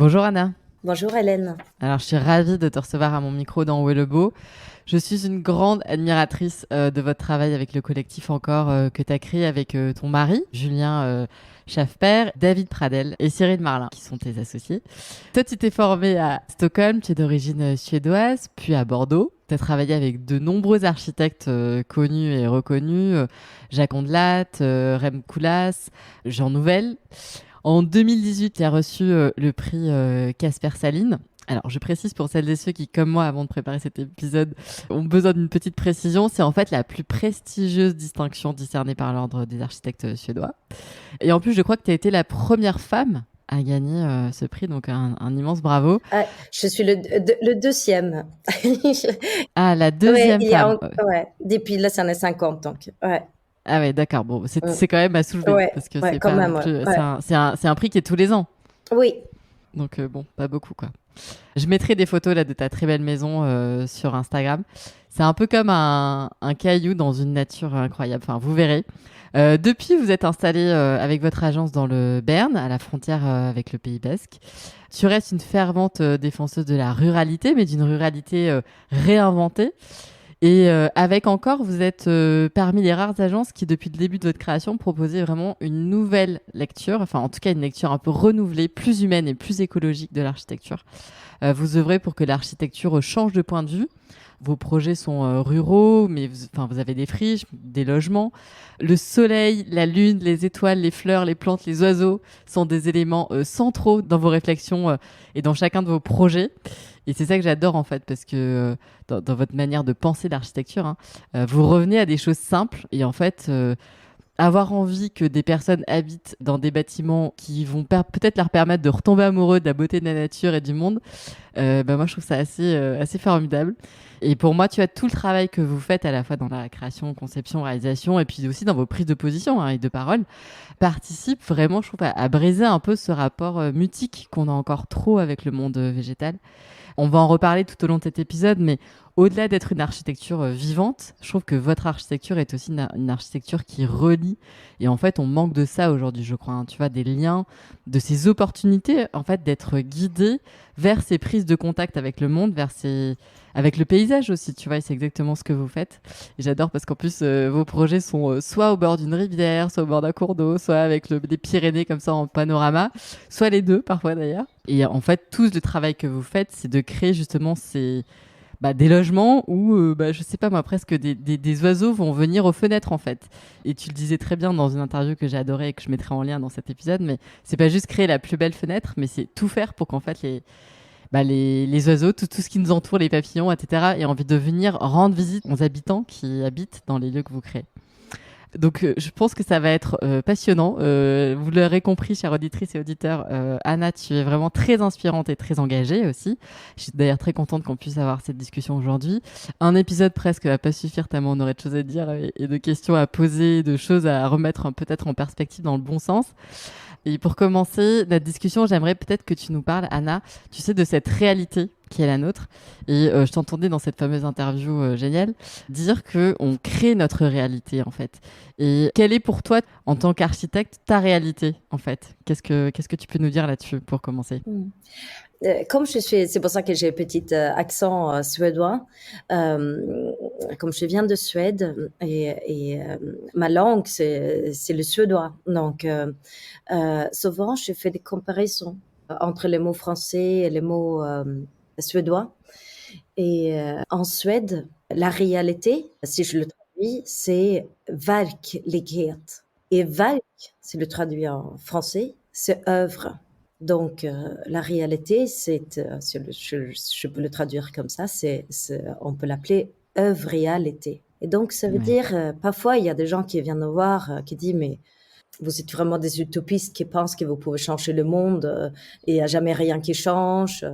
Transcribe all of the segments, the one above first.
Bonjour Anna. Bonjour Hélène. Alors, je suis ravie de te recevoir à mon micro dans Où est le beau. Je suis une grande admiratrice de votre travail avec le collectif Encore que tu as créé avec ton mari, Julien Schaffper, David Pradel et Cyril Marlin, qui sont tes associés. Toi, tu t'es formé à Stockholm, tu es d'origine suédoise, puis à Bordeaux. Tu as travaillé avec de nombreux architectes connus et reconnus, Jacques Ondelat, Rem Koolhaas, Jean Nouvel. En 2018, tu as reçu le prix Casper Saline. Alors, je précise pour celles et ceux qui, comme moi, avant de préparer cet épisode, ont besoin d'une petite précision. C'est en fait la plus prestigieuse distinction décernée par l'Ordre des architectes suédois. Et en plus, je crois que tu as été la première femme à gagner ce prix, donc un immense bravo. Ah, je suis le deuxième. Ah, la Ouais, deuxième femme. ouais, depuis là, ça en est 50, donc ouais. Ah ouais, d'accord. Bon, Mm. c'est quand même à soulever Ouais, parce que ouais, c'est quand pas non même, ouais. plus. Ouais. C'est un prix qui est tous les ans. Oui, Donc bon, pas beaucoup quoi. Je mettrai des photos là de ta très belle maison sur Instagram. C'est un peu comme un caillou dans une nature incroyable. Enfin, vous verrez. Depuis, vous êtes installé avec votre agence dans le Béarn, à la frontière avec le Pays Basque. Tu restes une fervente défenseuse de la ruralité, mais d'une ruralité réinventée. Et avec Encore, vous êtes parmi les rares agences qui, depuis le début de votre création, proposaient vraiment une nouvelle lecture, enfin en tout cas une lecture un peu renouvelée, plus humaine et plus écologique de l'architecture. Vous œuvrez pour que l'architecture change de point de vue. Vos projets sont ruraux, mais vous avez des friches, des logements. Le soleil, la lune, les étoiles, les fleurs, les plantes, les oiseaux sont des éléments centraux dans vos réflexions et dans chacun de vos projets. Et c'est ça que j'adore en fait, parce que dans votre manière de penser l'architecture, hein, vous revenez à des choses simples et en fait, avoir envie que des personnes habitent dans des bâtiments qui vont peut-être leur permettre de retomber amoureux de la beauté de la nature et du monde, moi je trouve ça assez formidable. Et pour moi, tu as tout le travail que vous faites à la fois dans la création, conception, réalisation et puis aussi dans vos prises de position et de parole participe vraiment, je trouve, à briser un peu ce rapport mutique qu'on a encore trop avec le monde végétal. On va en reparler tout au long de cet épisode, mais au-delà d'être une architecture vivante, je trouve que votre architecture est aussi une architecture qui relie. Et en fait, on manque de ça aujourd'hui, je crois. Hein. Tu vois, des liens, de ces opportunités, en fait, d'être guidé vers ces prises de contact avec le monde, avec le paysage aussi. Tu vois, c'est exactement ce que vous faites. Et j'adore parce qu'en plus, vos projets sont soit au bord d'une rivière, soit au bord d'un cours d'eau, soit avec des Pyrénées comme ça en panorama, soit les deux parfois d'ailleurs. Et en fait, tout le travail que vous faites, c'est de créer justement des logements où, je sais pas moi, presque des oiseaux vont venir aux fenêtres en fait. Et tu le disais très bien dans une interview que j'ai adorée et que je mettrai en lien dans cet épisode, mais c'est pas juste créer la plus belle fenêtre, mais c'est tout faire pour qu'en fait les oiseaux, tout ce qui nous entoure, les papillons, etc., aient envie de venir rendre visite aux habitants qui habitent dans les lieux que vous créez. Donc, je pense que ça va être passionnant. Vous l'aurez compris, chères auditrices et auditeurs, Anna, tu es vraiment très inspirante et très engagée aussi. Je suis d'ailleurs très contente qu'on puisse avoir cette discussion aujourd'hui. Un épisode presque va pas suffire tellement on aurait de choses à dire et de questions à poser, de choses à remettre peut-être en perspective dans le bon sens. Et pour commencer notre discussion, j'aimerais peut-être que tu nous parles, Anna, tu sais, de cette réalité qui est la nôtre. Et je t'entendais dans cette fameuse interview géniale dire qu'on crée notre réalité, en fait. Et quelle est pour toi, en tant qu'architecte, ta réalité, en fait? Qu'est-ce que tu peux nous dire là-dessus pour commencer? Mm. Comme je suis, c'est pour ça que j'ai un petit accent suédois. Comme je viens de Suède et ma langue c'est le suédois. Donc souvent je fais des comparaisons entre les mots français et les mots suédois. Et en Suède, la réalité, si je le traduis, c'est verklighet. Et verk, si le traduit en français, c'est œuvre. Donc, la réalité, je peux le traduire comme ça, on peut l'appeler œuvre réalité. Et donc, ça veut Ouais. dire, parfois, il y a des gens qui viennent nous voir, qui disent, mais vous êtes vraiment des utopistes qui pensent que vous pouvez changer le monde et il n'y a jamais rien qui change.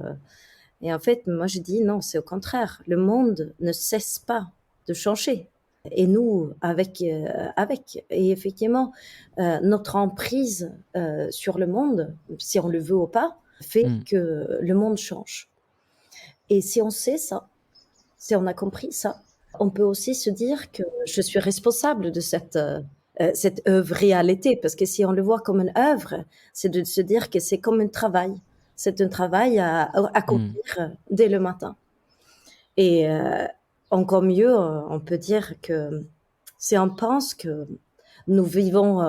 Et en fait, moi, je dis non, c'est au contraire. Le monde ne cesse pas de changer. Et nous, avec. Et effectivement, notre emprise sur le monde, si on le veut ou pas, fait Mm. que le monde change. Et si on sait ça, si on a compris ça, on peut aussi se dire que je suis responsable de cette œuvre réalité. Parce que si on le voit comme une œuvre, c'est de se dire que c'est comme un travail. C'est un travail à Mm. accomplir dès le matin. Et encore mieux, on peut dire que si on pense que nous vivons,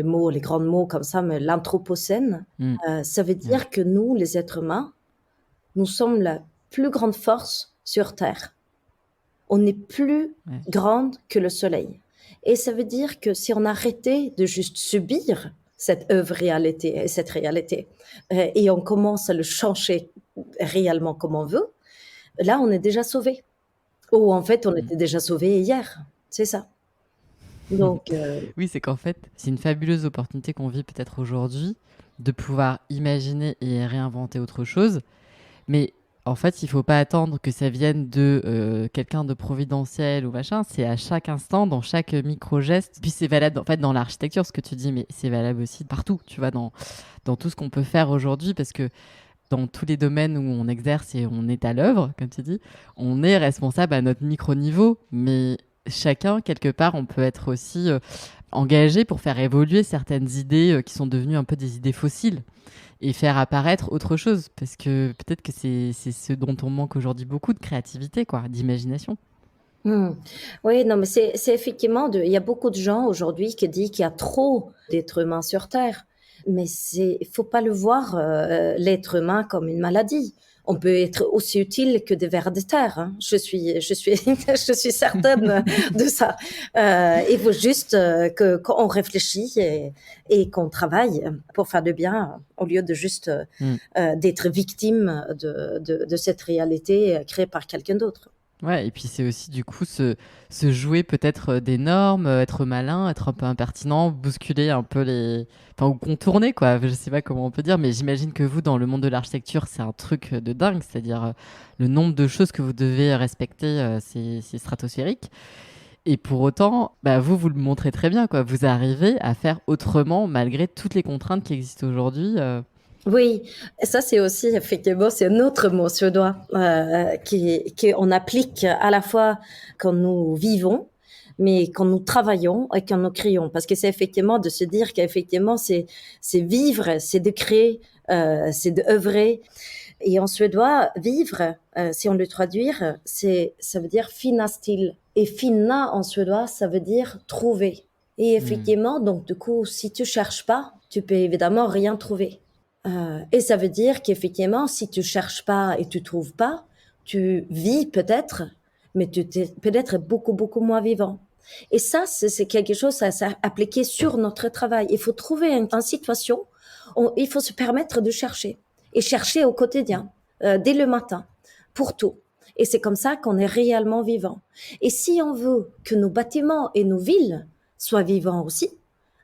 bon, les grands mots comme ça, mais l'anthropocène, Mm. ça veut Ouais. dire que nous, les êtres humains, nous sommes la plus grande force sur Terre. On n'est plus Ouais. grande que le soleil. Et ça veut dire que si on arrêtait de juste subir cette réalité, cette réalité, et on commence à le changer réellement comme on veut, là, on est déjà sauvé. Ou en fait, on Mm. était déjà sauvé hier. C'est ça. Donc, Oui, c'est qu'en fait, c'est une fabuleuse opportunité qu'on vit peut-être aujourd'hui de pouvoir imaginer et réinventer autre chose. Mais en fait, il faut pas attendre que ça vienne de quelqu'un de providentiel ou machin. C'est à chaque instant, dans chaque micro-geste. Puis c'est valable en fait dans l'architecture, ce que tu dis, mais c'est valable aussi partout, tu vois, dans tout ce qu'on peut faire aujourd'hui, parce que dans tous les domaines où on exerce et on est à l'œuvre, comme tu dis, on est responsable à notre micro-niveau, mais chacun, quelque part, on peut être aussi engagé pour faire évoluer certaines idées qui sont devenues un peu des idées fossiles et faire apparaître autre chose, parce que peut-être que c'est ce dont on manque aujourd'hui beaucoup, de créativité, quoi, d'imagination. hmm. Oui, non, mais c'est effectivement, il y a beaucoup de gens aujourd'hui qui disent qu'il y a trop d'êtres humains sur Terre. Mais il faut pas le voir, l'être humain comme une maladie. On peut être aussi utile que des vers de terre, hein. Je suis certaine de ça. Il faut juste qu'on réfléchisse et qu'on travaille pour faire du bien au lieu de juste Mm. d'être victime de cette réalité créée par quelqu'un d'autre. Ouais, et puis c'est aussi du coup se jouer peut-être des normes, être malin, être un peu impertinent, bousculer un peu les... Enfin, ou contourner, quoi. Je sais pas comment on peut dire, mais j'imagine que vous, dans le monde de l'architecture, c'est un truc de dingue. C'est-à-dire le nombre de choses que vous devez respecter, c'est stratosphérique. Et pour autant, bah, vous le montrez très bien, quoi. Vous arrivez à faire autrement malgré toutes les contraintes qui existent aujourd'hui. Oui, et ça c'est aussi effectivement c'est un autre mot suédois qui on applique à la fois quand nous vivons, mais quand nous travaillons et quand nous créons, parce que c'est effectivement de se dire qu'effectivement c'est vivre, c'est de créer, c'est de œuvrer. Et en suédois, vivre, si on le traduire, ça veut dire finastil. Et finna en suédois, ça veut dire trouver. Et Hmm. effectivement, donc du coup, si tu cherches pas, tu peux évidemment rien trouver. Et ça veut dire qu'effectivement, si tu cherches pas et tu trouves pas, tu vis peut-être, mais tu t'es peut-être beaucoup, beaucoup moins vivant. Et ça, c'est quelque chose à appliquer sur notre travail. Il faut trouver une situation où il faut se permettre de chercher. Et chercher au quotidien, dès le matin, pour tout. Et c'est comme ça qu'on est réellement vivant. Et si on veut que nos bâtiments et nos villes soient vivants aussi,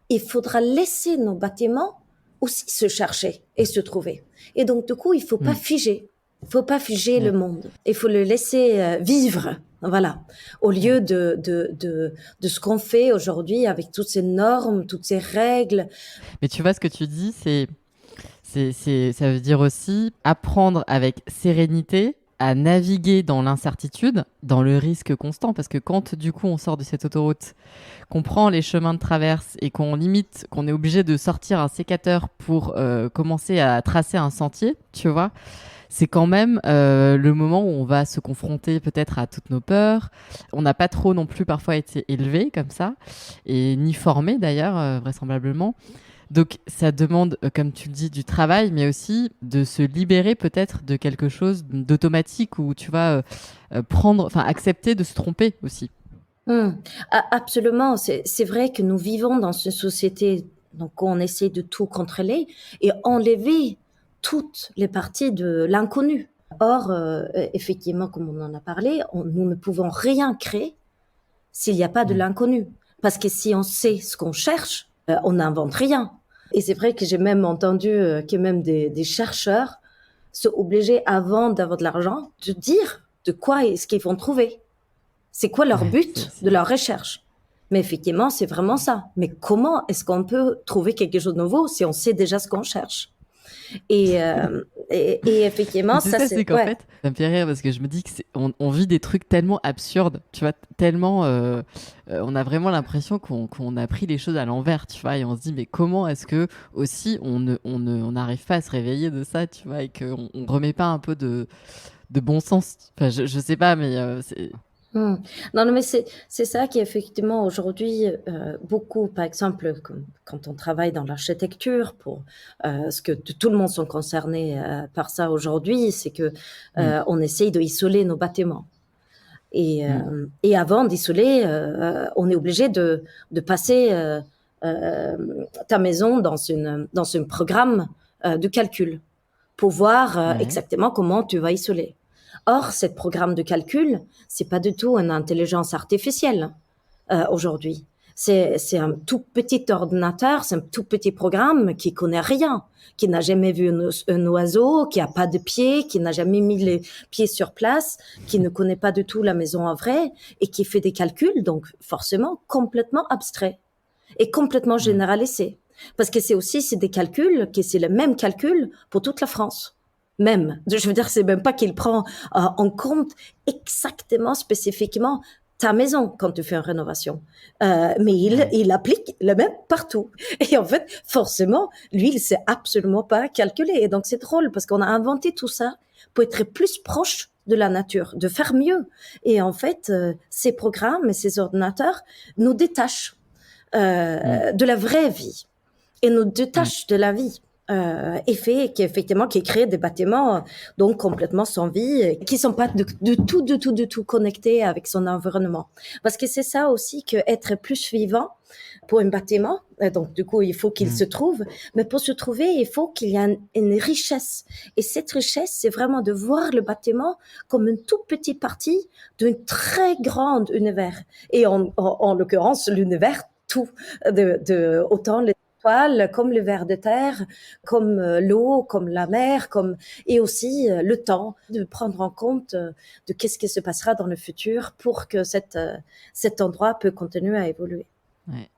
il faudra laisser nos bâtiments aussi se chercher et se trouver. Et donc, du coup, il faut pas Hmm. figer. Il faut pas figer le Ouais. monde. Il faut le laisser vivre. Voilà. Au Ouais. lieu de ce qu'on fait aujourd'hui avec toutes ces normes, toutes ces règles. Mais tu vois, ce que tu dis, ça veut dire aussi apprendre avec sérénité à naviguer dans l'incertitude, dans le risque constant. Parce que quand, du coup, on sort de cette autoroute, qu'on prend les chemins de traverse et qu'on limite, qu'on est obligé de sortir un sécateur pour commencer à tracer un sentier, tu vois, c'est quand même le moment où on va se confronter peut-être à toutes nos peurs. On n'a pas trop non plus parfois été élevé comme ça, et ni formé d'ailleurs, vraisemblablement. Donc ça demande, comme tu le dis, du travail, mais aussi de se libérer peut-être de quelque chose d'automatique où tu vas prendre, enfin accepter de se tromper aussi. Hmm. Absolument. C'est vrai que nous vivons dans une société donc on essaie de tout contrôler et enlever toutes les parties de l'inconnu. Or, effectivement, comme on en a parlé, nous ne pouvons rien créer s'il n'y a pas de Mm. l'inconnu. Parce que si on sait ce qu'on cherche, on n'invente rien. Et c'est vrai que j'ai même entendu que même des chercheurs sont obligés, avant d'avoir de l'argent, de dire de quoi est-ce qu'ils vont trouver. C'est quoi leur Ouais, but de leur recherche. Mais effectivement, c'est vraiment ça. Mais comment est-ce qu'on peut trouver quelque chose de nouveau si on sait déjà ce qu'on cherche? Et Et effectivement, C'est ça ça, c'est c'est qu'en ouais. fait, ça me fait rire parce que je me dis que on vit des trucs tellement absurdes, tu vois, tellement, on a vraiment l'impression qu'on a pris les choses à l'envers, tu vois, et on se dit mais comment est-ce que aussi on n'arrive pas à se réveiller de ça, tu vois, et qu'on remet pas un peu de bon sens. Enfin, je sais pas, mais c'est. Mmh. Non, non, mais c'est ça qui effectivement aujourd'hui, beaucoup, par exemple, quand on travaille dans l'architecture pour, ce que tout le monde sont concernés, par ça aujourd'hui, c'est que, Mm, on essaye d'isoler nos bâtiments mm, et avant d'isoler, on est obligé de passer, ta maison dans un programme, de calcul pour voir ouais, exactement comment tu vas isoler. Or, ce programme de calcul, c'est pas du tout une intelligence artificielle aujourd'hui. C'est un tout petit ordinateur, c'est un tout petit programme qui connaît rien, qui n'a jamais vu un oiseau, qui a pas de pieds, qui n'a jamais mis les pieds sur place, qui ne connaît pas du tout la maison en vrai et qui fait des calculs, donc forcément complètement abstraits et complètement mm, généralisés. Parce que c'est des calculs, que c'est le même calcul pour toute la France. Même. Je veux dire, c'est même pas qu'il prend en compte exactement, spécifiquement ta maison quand tu fais une rénovation. Mais ouais. il applique le même partout. Et en fait, forcément, lui, il sait absolument pas calculer. Et donc, c'est drôle parce qu'on a inventé tout ça pour être plus proche de la nature, de faire mieux. Et en fait, ces programmes et ces ordinateurs nous détachent Mm, de la vraie vie et nous mm. détache de la vie. Effet qui crée des bâtiments donc complètement sans vie, qui sont pas de tout connectés avec son environnement. Parce que c'est ça aussi que être plus vivant pour un bâtiment. Donc du coup, il faut qu'il Mm. se trouve, mais pour se trouver, il faut qu'il y ait une richesse. Et cette richesse, c'est vraiment de voir le bâtiment comme une toute petite partie d'un très grand univers. Et en l'occurrence, l'univers tout, autant les étoiles, comme le ver de terre, comme l'eau, comme la mer, et aussi le temps, de prendre en compte de qu'est-ce qui se passera dans le futur pour que cet endroit peut continuer à évoluer. Ouais.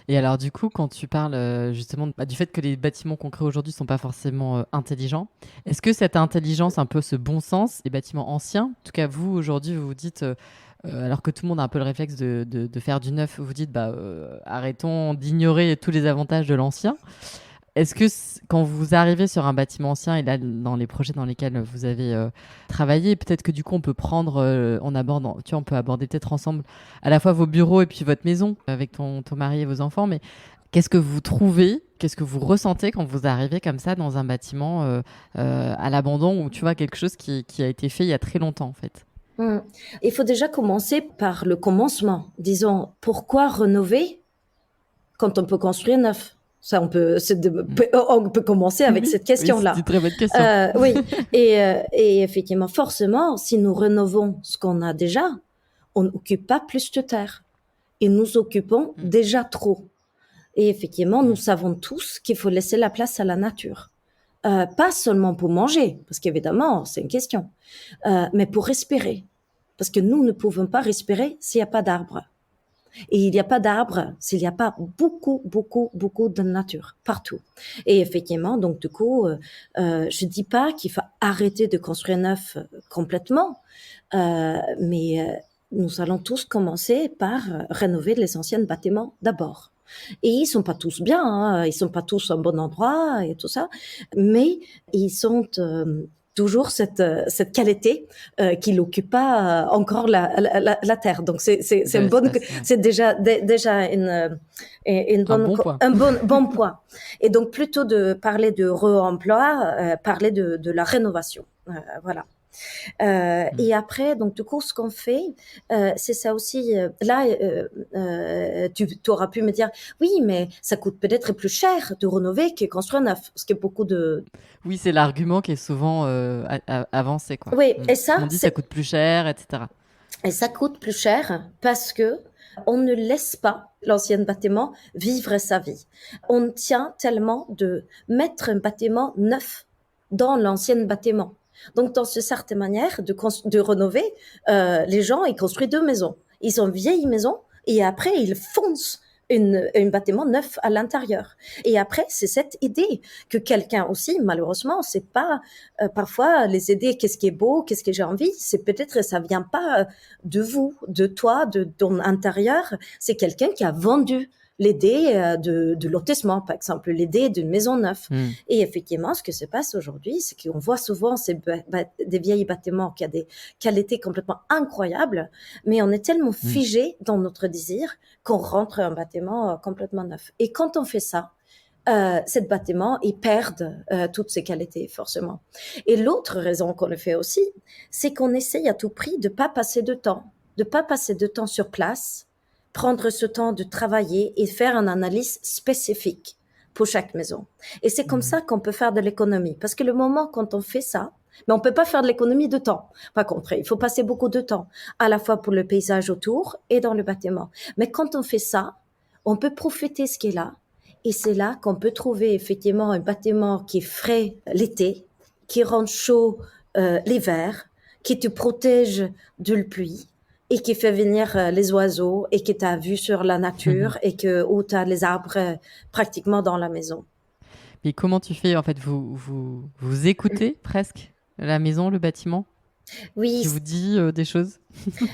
Et alors, du coup, quand tu parles justement du fait que les bâtiments qu'on crée aujourd'hui ne sont pas forcément intelligents, est-ce que cette intelligence, un peu ce bon sens, les bâtiments anciens, en tout cas vous, aujourd'hui, vous vous dites, alors que tout le monde a un peu le réflexe de faire du neuf, vous vous dites, bah, arrêtons d'ignorer tous les avantages de l'ancien. Est-ce que quand vous arrivez sur un bâtiment ancien et là dans les projets dans lesquels vous avez travaillé, peut-être que du coup on peut prendre, tu vois, on peut aborder peut-être ensemble à la fois vos bureaux et puis votre maison avec ton mari et vos enfants, mais qu'est-ce que vous trouvez, qu'est-ce que vous ressentez quand vous arrivez comme ça dans un bâtiment à l'abandon ou tu vois quelque chose qui a été fait il y a très longtemps en fait. Mm. Il faut déjà commencer par le commencement. Disons, pourquoi rénover quand on peut construire neuf? Ça, Mm. on peut commencer avec Oui, cette oui, c'est question-là. une très bonne question. Oui, et effectivement, forcément, si nous rénovons ce qu'on a déjà, on n'occupe pas plus de terre et nous occupons Mm, déjà trop. Et effectivement, nous mm, savons tous qu'il faut laisser la place à la nature. Pas seulement pour manger, parce qu'évidemment, c'est une question, mais pour respirer. Parce que nous ne pouvons pas respirer s'il n'y a pas d'arbres. Et il n'y a pas d'arbres s'il n'y a pas beaucoup, beaucoup, beaucoup de nature partout. Et effectivement, donc du coup, je dis pas qu'il faut arrêter de construire neuf complètement, mais nous allons tous commencer par rénover les anciens bâtiments d'abord. Et ils sont pas tous bien, hein, ils sont pas tous au bon endroit et tout ça, mais ils sont toujours cette qualité qu'il n'occupe pas encore la terre. Donc c'est de une bonne, l'espace, ouais. c'est déjà une Un bonne, bon point. un bon point. Et donc plutôt de parler de réemploi, parler de la rénovation. Voilà. Mm. Et après, donc du coup, ce qu'on fait, c'est ça aussi. Là, tu auras pu me dire, oui, mais ça coûte peut-être plus cher de rénover que construire neuf, parce que beaucoup de. Oui, c'est l'argument qui est souvent avancé, quoi. Oui, Mm. Tout le monde dit ça coûte plus cher, etc. et ça coûte plus cher parce que on ne laisse pas l'ancien bâtiment vivre sa vie. On tient tellement de mettre un bâtiment neuf dans l'ancien bâtiment. Donc, dans cette certaine manière de rénover, les gens, ils construisent deux maisons. Ils ont une vieille maison et après, ils foncent un bâtiment neuf à l'intérieur. Et après, c'est cette idée que quelqu'un aussi, malheureusement, c'est pas parfois les idées, qu'est-ce qui est beau, qu'est-ce que j'ai envie, c'est peut-être ça vient pas de vous, de toi, de ton intérieur, c'est quelqu'un qui a vendu l'idée de lotissement, par exemple, l'idée d'une maison neuve. Et effectivement, ce que se passe aujourd'hui, c'est qu'on voit souvent des vieilles bâtiments qui ont des qualités complètement incroyables, mais on est tellement figé dans notre désir qu'on rentre un bâtiment complètement neuf. Et quand on fait ça, ces bâtiments, ils perdent toutes ces qualités, forcément. Et l'autre raison qu'on le fait aussi, c'est qu'on essaye à tout prix de pas passer de temps sur place, prendre ce temps de travailler et faire une analyse spécifique pour chaque maison. Et c'est comme ça qu'on peut faire de l'économie. Parce que le moment quand on fait ça, mais on peut pas faire de l'économie de temps. Par contre, il faut passer beaucoup de temps, à la fois pour le paysage autour et dans le bâtiment. Mais quand on fait ça, on peut profiter de ce qui est là. Et c'est là qu'on peut trouver effectivement un bâtiment qui est frais l'été, qui rend chaud l'hiver, qui te protège de la pluie et qui fait venir les oiseaux et qui t'a vu sur la nature et où tu as les arbres pratiquement dans la maison. Mais comment tu fais en fait, vous écoutez presque la maison, le bâtiment Oui, qui vous dit des choses?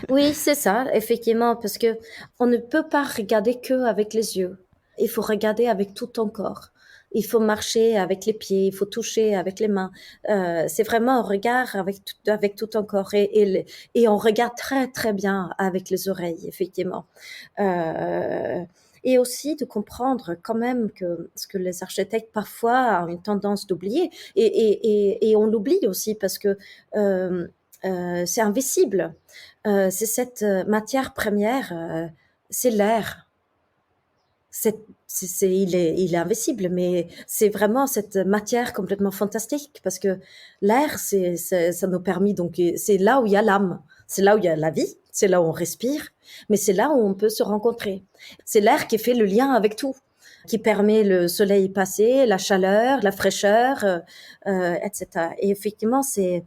oui, c'est ça, effectivement, parce que on ne peut pas regarder que avec les yeux. Il faut regarder avec tout ton corps. Il faut marcher avec les pieds, il faut toucher avec les mains. C'est vraiment un regard avec tout ton corps et on regarde très très bien avec les oreilles, effectivement. Et aussi de comprendre quand même que ce que les architectes parfois ont une tendance d'oublier et on l'oublie aussi parce que c'est invisible. C'est cette matière première, c'est l'air. Il est invincible, mais c'est vraiment cette matière complètement fantastique parce que l'air, ça nous permet donc c'est là où il y a l'âme, c'est là où il y a la vie, c'est là où on respire, mais c'est là où on peut se rencontrer. C'est l'air qui fait le lien avec tout, qui permet le soleil passer, la chaleur, la fraîcheur, etc. Et effectivement, c'est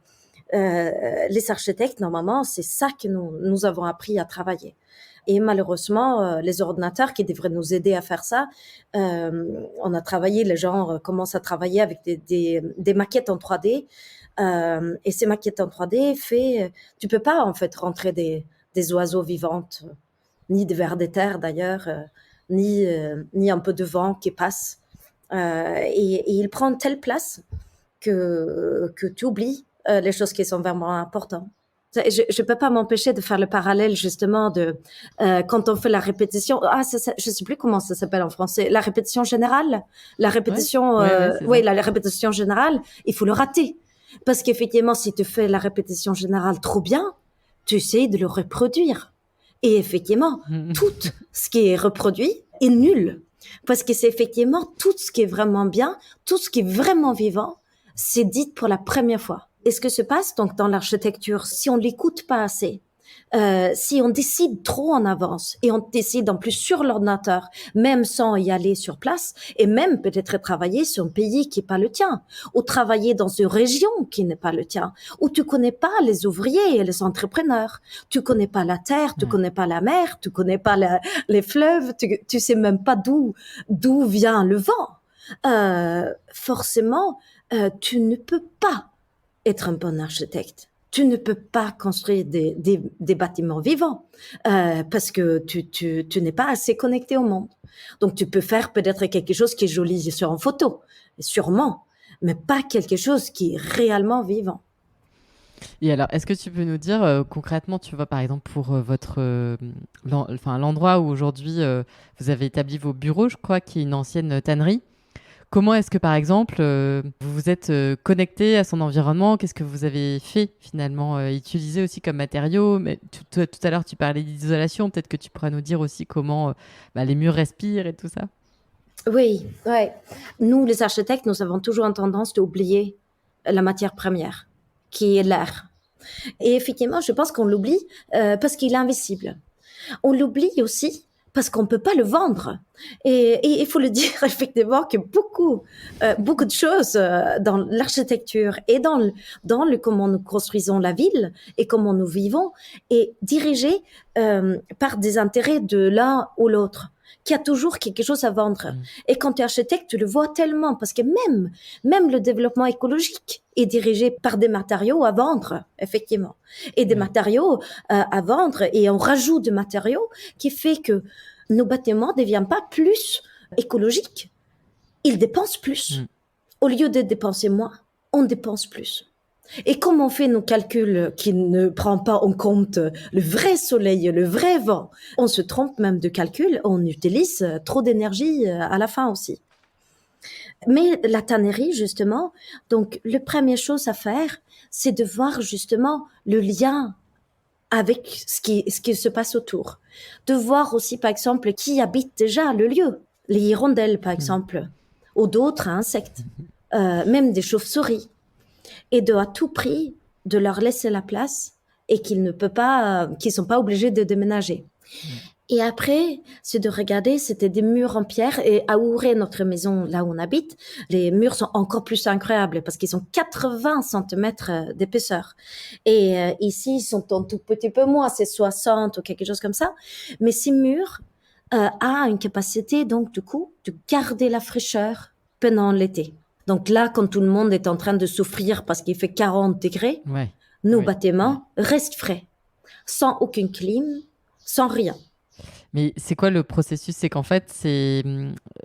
les architectes normalement, c'est ça que nous avons appris à travailler. Et malheureusement, les ordinateurs qui devraient nous aider à faire ça, on a travaillé, les gens commencent à travailler avec des maquettes en 3D. Et ces maquettes en 3D tu peux pas en fait rentrer des oiseaux vivantes, ni des vers de terre d'ailleurs, ni un peu de vent qui passe. Et il prend telle place que tu oublies les choses qui sont vraiment importantes. Je ne peux pas m'empêcher de faire le parallèle justement de quand on fait la répétition. Je sais plus comment ça s'appelle en français. La répétition générale, la répétition, la répétition générale. Il faut le rater parce qu'effectivement, si tu fais la répétition générale trop bien, tu essaies de le reproduire. Et effectivement, tout ce qui est reproduit est nul parce que c'est effectivement tout ce qui est vraiment bien, tout ce qui est vraiment vivant, c'est dit pour la première fois. Et ce que se passe donc dans l'architecture, si on l'écoute pas assez, si on décide trop en avance et on décide en plus sur l'ordinateur, même sans y aller sur place, et même peut-être travailler sur un pays qui n'est pas le tien, ou travailler dans une région qui n'est pas le tien, où tu connais pas les ouvriers et les entrepreneurs, tu connais pas la terre, tu connais pas la mer, tu connais pas les fleuves, tu sais même pas d'où vient le vent. Forcément, tu ne peux pas être un bon architecte. Tu ne peux pas construire des bâtiments vivants parce que tu n'es pas assez connecté au monde. Donc, tu peux faire peut-être quelque chose qui est joli sur une photo, sûrement, mais pas quelque chose qui est réellement vivant. Et alors, est-ce que tu peux nous dire concrètement, tu vois, par exemple, pour l'endroit où aujourd'hui vous avez établi vos bureaux, je crois, qui est une ancienne tannerie. Comment est-ce que, par exemple, vous vous êtes connecté à son environnement? Qu'est-ce que vous avez fait, finalement, utiliser aussi comme matériaux? Mais tout à l'heure, tu parlais d'isolation. Peut-être que tu pourras nous dire aussi comment les murs respirent et tout ça. Oui, ouais. Nous, les architectes, nous avons toujours une tendance d'oublier la matière première, qui est l'air. Et effectivement, je pense qu'on l'oublie parce qu'il est invisible. On l'oublie aussi parce qu'on ne peut pas le vendre. Et il faut le dire effectivement que beaucoup de choses dans l'architecture et dans comment nous construisons la ville et comment nous vivons est dirigée par des intérêts de l'un ou l'autre. qui a toujours quelque chose à vendre. Et quand tu es architecte, tu le vois tellement, parce que même le développement écologique est dirigé par des matériaux à vendre, effectivement. Et des matériaux à vendre, et on rajoute des matériaux qui fait que nos bâtiments ne deviennent pas plus écologiques. Ils dépensent plus. Au lieu de dépenser moins, on dépense plus. Et comme on fait nos calculs qui ne prennent pas en compte le vrai soleil, le vrai vent, on se trompe même de calcul, on utilise trop d'énergie à la fin aussi. Mais la tannerie, justement, donc la première chose à faire, c'est de voir justement le lien avec ce qui se passe autour. De voir aussi, par exemple, qui habite déjà le lieu. Les hirondelles, par exemple, ou d'autres insectes, même des chauves-souris. Et de à tout prix de leur laisser la place et qu'ils sont pas obligés de déménager. Et après, c'est de regarder, c'était des murs en pierre, et à Ouré, notre maison, là où on habite, les murs sont encore plus incroyables parce qu'ils ont 80 cm d'épaisseur. Et ici, ils sont un tout petit peu moins, c'est 60 ou quelque chose comme ça. Mais ces murs a une capacité, donc, du coup, de garder la fraîcheur pendant l'été. Donc là, quand tout le monde est en train de souffrir parce qu'il fait 40 degrés, nos bâtiments restent frais, sans aucune clim, sans rien. Mais c'est quoi le processus? C'est qu'en fait,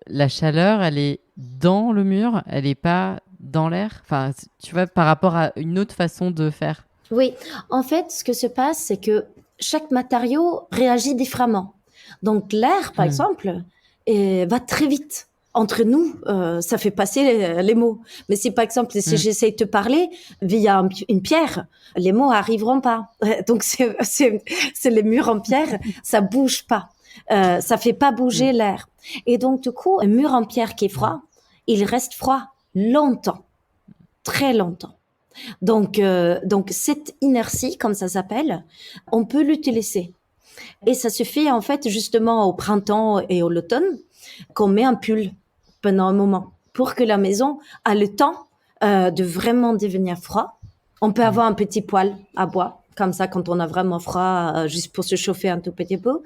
la chaleur, elle est dans le mur, elle n'est pas dans l'air. Enfin, tu vois, par rapport à une autre façon de faire. Oui, en fait, ce que se passe, c'est que chaque matériau réagit différemment. Donc l'air, par exemple, va très vite. Entre nous, ça fait passer les mots. Mais si, par exemple, si j'essaie de te parler via une pierre, les mots arriveront pas. Donc, c'est les murs en pierre, ça bouge pas. Ça fait pas bouger l'air. Et donc, du coup, un mur en pierre qui est froid, il reste froid longtemps. Très longtemps. Donc cette inertie, comme ça s'appelle, on peut l'utiliser. Et ça suffit, en fait, justement, au printemps et à l'automne, qu'on met un pull pendant un moment pour que la maison a le temps de vraiment devenir froid. On peut avoir un petit poêle à bois, comme ça, quand on a vraiment froid, juste pour se chauffer un tout petit peu.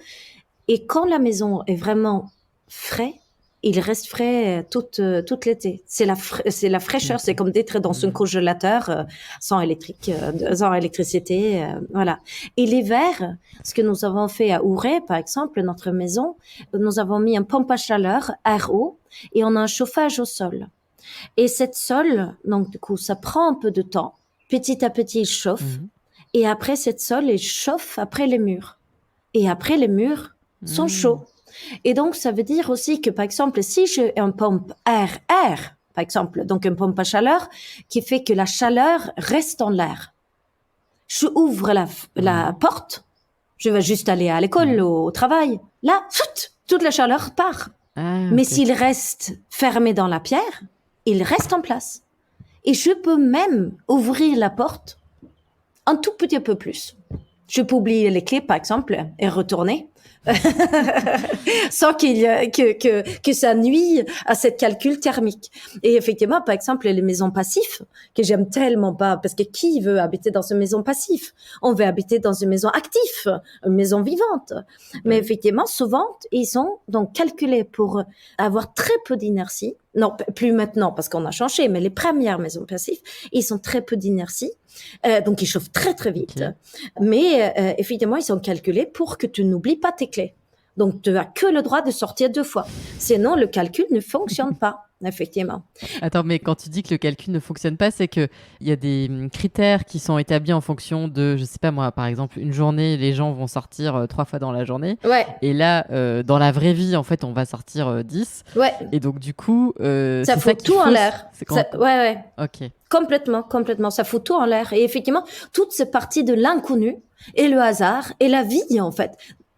Et quand la maison est vraiment frais, il reste frais toute l'été. C'est la fraîcheur, c'est comme d'être dans un congélateur sans électricité, voilà. Et l'hiver, ce que nous avons fait à Ouré, par exemple, notre maison, nous avons mis une pompe à chaleur, RO, et on a un chauffage au sol. Et cette sol, donc du coup, ça prend un peu de temps. Petit à petit, il chauffe. Et après, cette sol, il chauffe après les murs. Et après, les murs sont chauds. Et donc, ça veut dire aussi que, par exemple, si j'ai une pompe air, par exemple, donc une pompe à chaleur, qui fait que la chaleur reste dans l'air. Je ouvre la porte, je vais juste aller à l'école, au travail. Là, toute la chaleur part. Mais s'il reste fermé dans la pierre, il reste en place. Et je peux même ouvrir la porte un tout petit peu plus. Je peux oublier les clés, par exemple, et retourner. Sans que ça nuit à cette calcul thermique. Et effectivement, par exemple, les maisons passives, que j'aime tellement pas, parce que qui veut habiter dans une maison passive? On veut habiter dans une maison active, une maison vivante. Mais effectivement, souvent, ils sont donc calculés pour avoir très peu d'inertie. Non, plus maintenant, parce qu'on a changé, mais les premières maisons passives, ils sont très peu d'inertie. Donc, ils chauffent très, très vite. Mais effectivement, ils sont calculés pour que tu n'oublies pas tes clés. Donc, tu as que le droit de sortir 2 fois. Sinon, le calcul ne fonctionne pas, effectivement. Attends, mais quand tu dis que le calcul ne fonctionne pas, c'est qu'il y a des critères qui sont établis en fonction de, je sais pas moi, par exemple, une journée, les gens vont sortir 3 fois dans la journée. Ouais. Et là, dans la vraie vie, en fait, on va sortir 10. Ouais. Et donc, du coup, ça fout tout en l'air. Ouais. Ok. Complètement. Ça fout tout en l'air. Et effectivement, toute cette partie de l'inconnu et le hasard et la vie, en fait,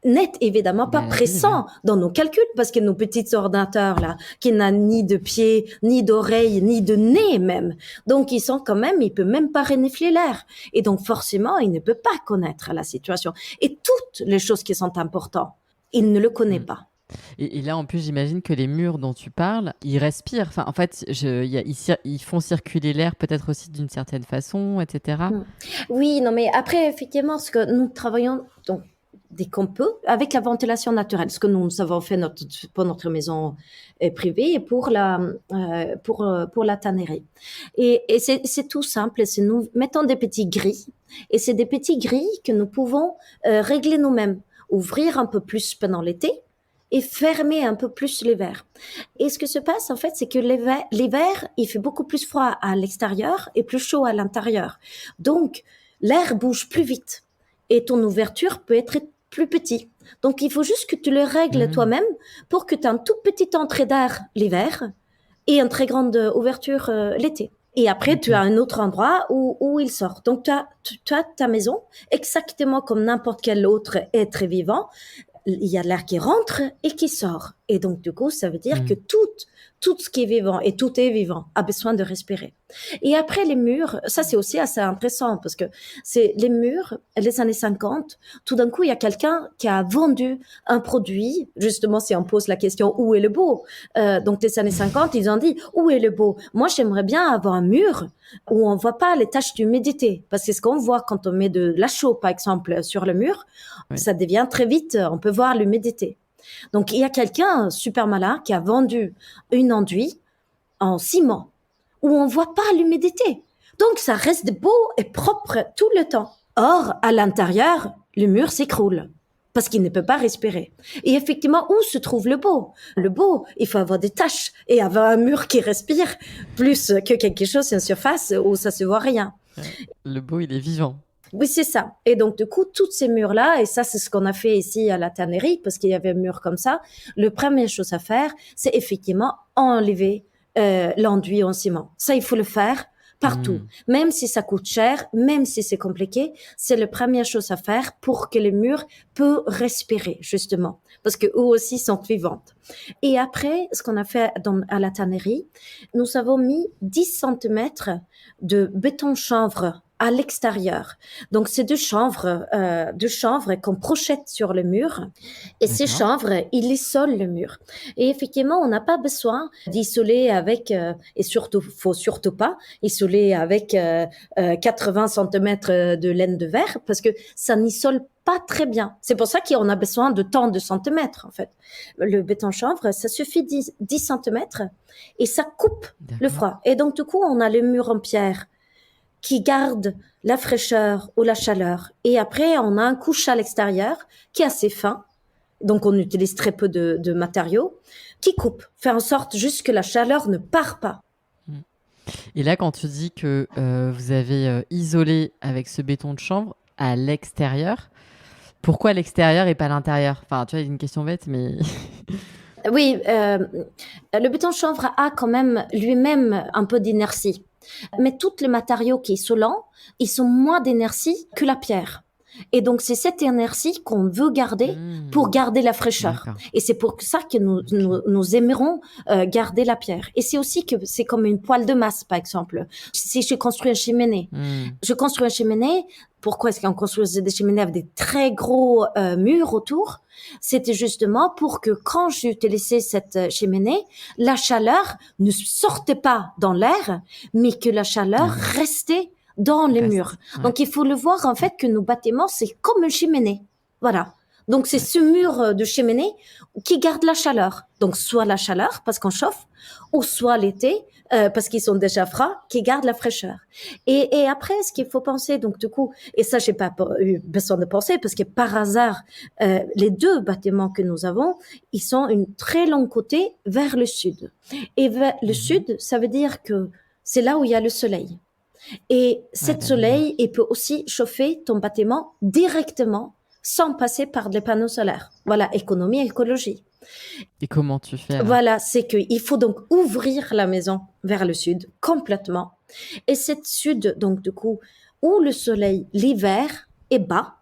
n'est évidemment pas présent dans nos calculs parce que nos petits ordinateurs là, qui n'ont ni de pieds, ni d'oreilles, ni de nez même. Donc, ils peuvent même pas renifler l'air. Et donc, forcément, ils ne peuvent pas connaître la situation. Et toutes les choses qui sont importantes, ils ne le connaissent pas. Et là, en plus, j'imagine que les murs dont tu parles, ils respirent. Enfin, en fait, ils font circuler l'air peut-être aussi d'une certaine façon, etc. Oui, non, mais après, effectivement, ce que nous travaillons, donc, dès qu'on peut, avec la ventilation naturelle, ce que nous avons fait pour notre maison privée et pour la tannerie. Et c'est tout simple, c'est nous mettons des petits grilles, et c'est des petits grilles que nous pouvons régler nous-mêmes, ouvrir un peu plus pendant l'été et fermer un peu plus l'hiver. Et ce que se passe, en fait, c'est que l'hiver, il fait beaucoup plus froid à l'extérieur et plus chaud à l'intérieur. Donc, l'air bouge plus vite et ton ouverture peut être plus petite. Donc, il faut juste que tu le règles toi-même pour que tu aies une toute petite entrée d'air l'hiver et une très grande ouverture l'été. Et après, tu as un autre endroit où il sort. Donc, tu as ta maison exactement comme n'importe quel autre être vivant. Il y a l'air qui rentre et qui sort. Et donc, du coup, ça veut dire que tout ce qui est vivant, et tout est vivant, a besoin de respirer. Et après, les murs, ça, c'est aussi assez intéressant parce que c'est les murs, les années 50, tout d'un coup, il y a quelqu'un qui a vendu un produit. Justement, si on pose la question, où est le beau? Donc, les années 50, ils ont dit, où est le beau? Moi, j'aimerais bien avoir un mur où on voit pas les taches d'humidité. Parce que ce qu'on voit quand on met de la chaux, par exemple, sur le mur, ça devient très vite, on peut voir l'humidité. Donc, il y a quelqu'un super malin qui a vendu une enduit en ciment où on voit pas l'humidité. Donc, ça reste beau et propre tout le temps. Or, à l'intérieur, le mur s'écroule parce qu'il ne peut pas respirer. Et effectivement, où se trouve le beau? Le beau, il faut avoir des taches et avoir un mur qui respire plus que quelque chose, une surface où ça se voit rien. Le beau, il est vivant. Oui, c'est ça. Et donc, du coup, tous ces murs-là, et ça, c'est ce qu'on a fait ici à la tannerie, parce qu'il y avait un mur comme ça, la première chose à faire, c'est effectivement enlever l'enduit en ciment. Ça, il faut le faire partout. Même si ça coûte cher, même si c'est compliqué, c'est la première chose à faire pour que les murs puissent respirer, justement. Parce que eux aussi sont vivantes. Et après, ce qu'on a fait à la tannerie, nous avons mis 10 centimètres de béton chanvre à l'extérieur. Donc, c'est deux chanvres qu'on projette sur le mur. Et ces chanvres, ils isolent le mur. Et effectivement, on n'a pas besoin d'isoler avec, et surtout, faut surtout pas isoler avec 80 centimètres de laine de verre parce que ça n'isole pas très bien. C'est pour ça qu'on a besoin de tant de centimètres, en fait. Le béton chanvre, ça suffit 10 centimètres et ça coupe le froid. Et donc, du coup, on a le mur en pierre qui garde la fraîcheur ou la chaleur. Et après, on a un couche à l'extérieur qui est assez fin. Donc, on utilise très peu de matériaux qui coupe, fait en sorte juste que la chaleur ne part pas. Et là, quand tu dis que vous avez isolé avec ce béton de chanvre à l'extérieur, pourquoi à l'extérieur et pas à l'intérieur? Enfin, tu vois, une question bête, mais... Oui, le béton chanvre a quand même lui-même un peu d'inertie. Mais tous les matériaux qui sont isolants, ils sont moins d'énergie que la pierre. Et donc, c'est cette énergie qu'on veut garder pour garder la fraîcheur. Et c'est pour ça que nous aimerons garder la pierre. Et c'est aussi que c'est comme une poêle de masse, par exemple. Si je construis une cheminée, je construis une cheminée. Pourquoi est-ce qu'on construisait des cheminées avec des très gros murs autour? C'était justement pour que quand j'utilisais cette cheminée, la chaleur ne sortait pas dans l'air, mais que la chaleur restait dans les murs. Donc, il faut le voir, en fait, que nos bâtiments, c'est comme une cheminée. Voilà. Donc, c'est ce mur de cheminée qui garde la chaleur. Donc, soit la chaleur, parce qu'on chauffe, ou soit l'été, parce qu'ils sont déjà froids, qui gardent la fraîcheur. Et après, ce qu'il faut penser, donc, du coup, et ça, j'ai pas eu besoin de penser, parce que par hasard, les deux bâtiments que nous avons, ils sont une très longue côté vers le sud. Et vers le sud, ça veut dire que c'est là où il y a le soleil. Et cet soleil, il peut aussi chauffer ton bâtiment directement sans passer par des panneaux solaires. Voilà, économie et écologie. Et comment tu fais alors? Voilà, c'est qu'il faut donc ouvrir la maison vers le sud complètement. Et cette sud, donc du coup, où le soleil l'hiver est bas,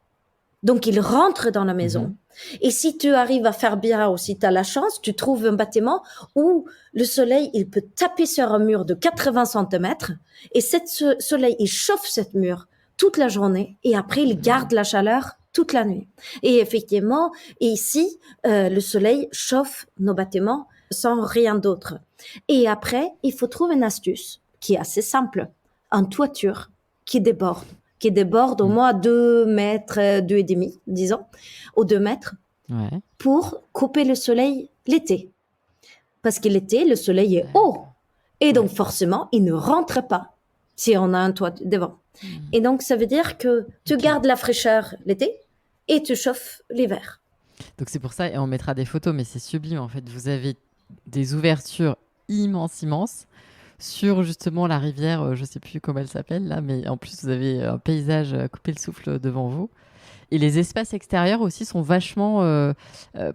donc il rentre dans la maison. Et si tu arrives à faire bien ou si tu as la chance, tu trouves un bâtiment où le soleil, il peut taper sur un mur de 80 centimètres et ce soleil, il chauffe cette mur toute la journée et après, il garde la chaleur toute la nuit. Et effectivement, ici, le soleil chauffe nos bâtiments sans rien d'autre. Et après, il faut trouver une astuce qui est assez simple. Une toiture qui déborde, qui déborde au moins 2 mètres, 2,5, disons, ou 2 mètres, Ouais. pour couper le soleil l'été. Parce que l'été, le soleil est haut. Et donc, forcément, il ne rentre pas si on a un toit devant. Et donc, ça veut dire que tu gardes la fraîcheur l'été et tu chauffes l'hiver. Donc c'est pour ça, et on mettra des photos, mais c'est sublime en fait. Vous avez des ouvertures immenses sur justement la rivière, je sais plus comment elle s'appelle là, mais en plus vous avez un paysage à couper le souffle devant vous. Et les espaces extérieurs aussi sont vachement,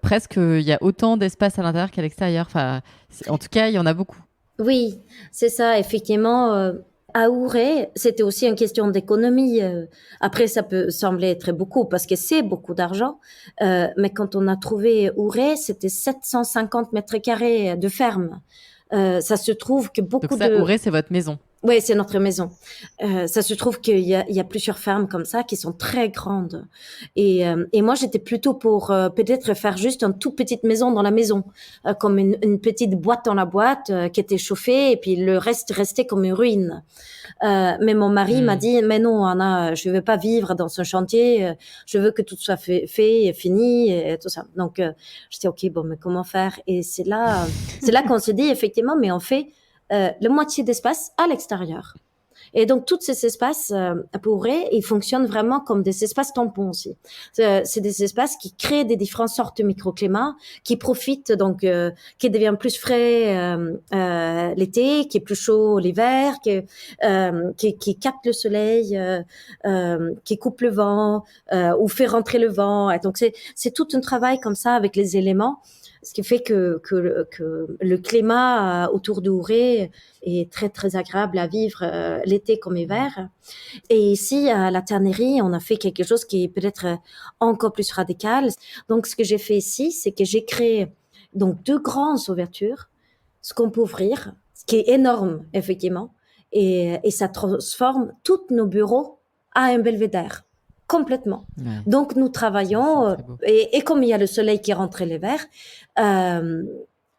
presque, il y a autant d'espace à l'intérieur qu'à l'extérieur. Enfin, en tout cas, il y en a beaucoup. Oui, c'est ça, effectivement. À Ouray, c'était aussi une question d'économie. Après, ça peut sembler très beaucoup parce que c'est beaucoup d'argent. Mais quand on a trouvé Ouray, c'était 750 mètres carrés de ferme. Ça se trouve que Donc beaucoup ça, de... Auray, c'est votre maison. Oui, c'est notre maison. Ça se trouve qu'il y a plusieurs fermes comme ça qui sont très grandes. Et moi, j'étais plutôt pour peut-être faire juste une toute petite maison dans la maison, comme une petite boîte dans la boîte qui était chauffée et puis le reste restait comme une ruine. Mais mon mari m'a dit, mais non, Anna, je ne veux pas vivre dans ce chantier. Je veux que tout soit fait et fini et tout ça. Donc, je dis, OK, bon, mais comment faire? Et c'est là qu'on se dit, effectivement, mais on fait la moitié d'espace à l'extérieur. Et donc, tous ces espaces, pour vrai, ils fonctionnent vraiment comme des espaces tampons aussi. C'est des espaces qui créent des différentes sortes de microclimats, qui profitent donc, qui deviennent plus frais l'été, qui est plus chaud l'hiver, qui capte le soleil, qui coupe le vent ou fait rentrer le vent. Et donc, c'est tout un travail comme ça avec les éléments. Ce qui fait que le climat autour d'Ouray est très, très agréable à vivre l'été comme hiver. Et ici, à la tannerie, on a fait quelque chose qui est peut-être encore plus radical. Donc, ce que j'ai fait ici, c'est que j'ai créé donc 2 grandes ouvertures, ce qu'on peut ouvrir, ce qui est énorme, effectivement. Et ça transforme tous nos bureaux à un belvédère. Complètement. Ouais. Donc, nous travaillons, C'est très beau. et comme il y a le soleil qui rentre l'hiver,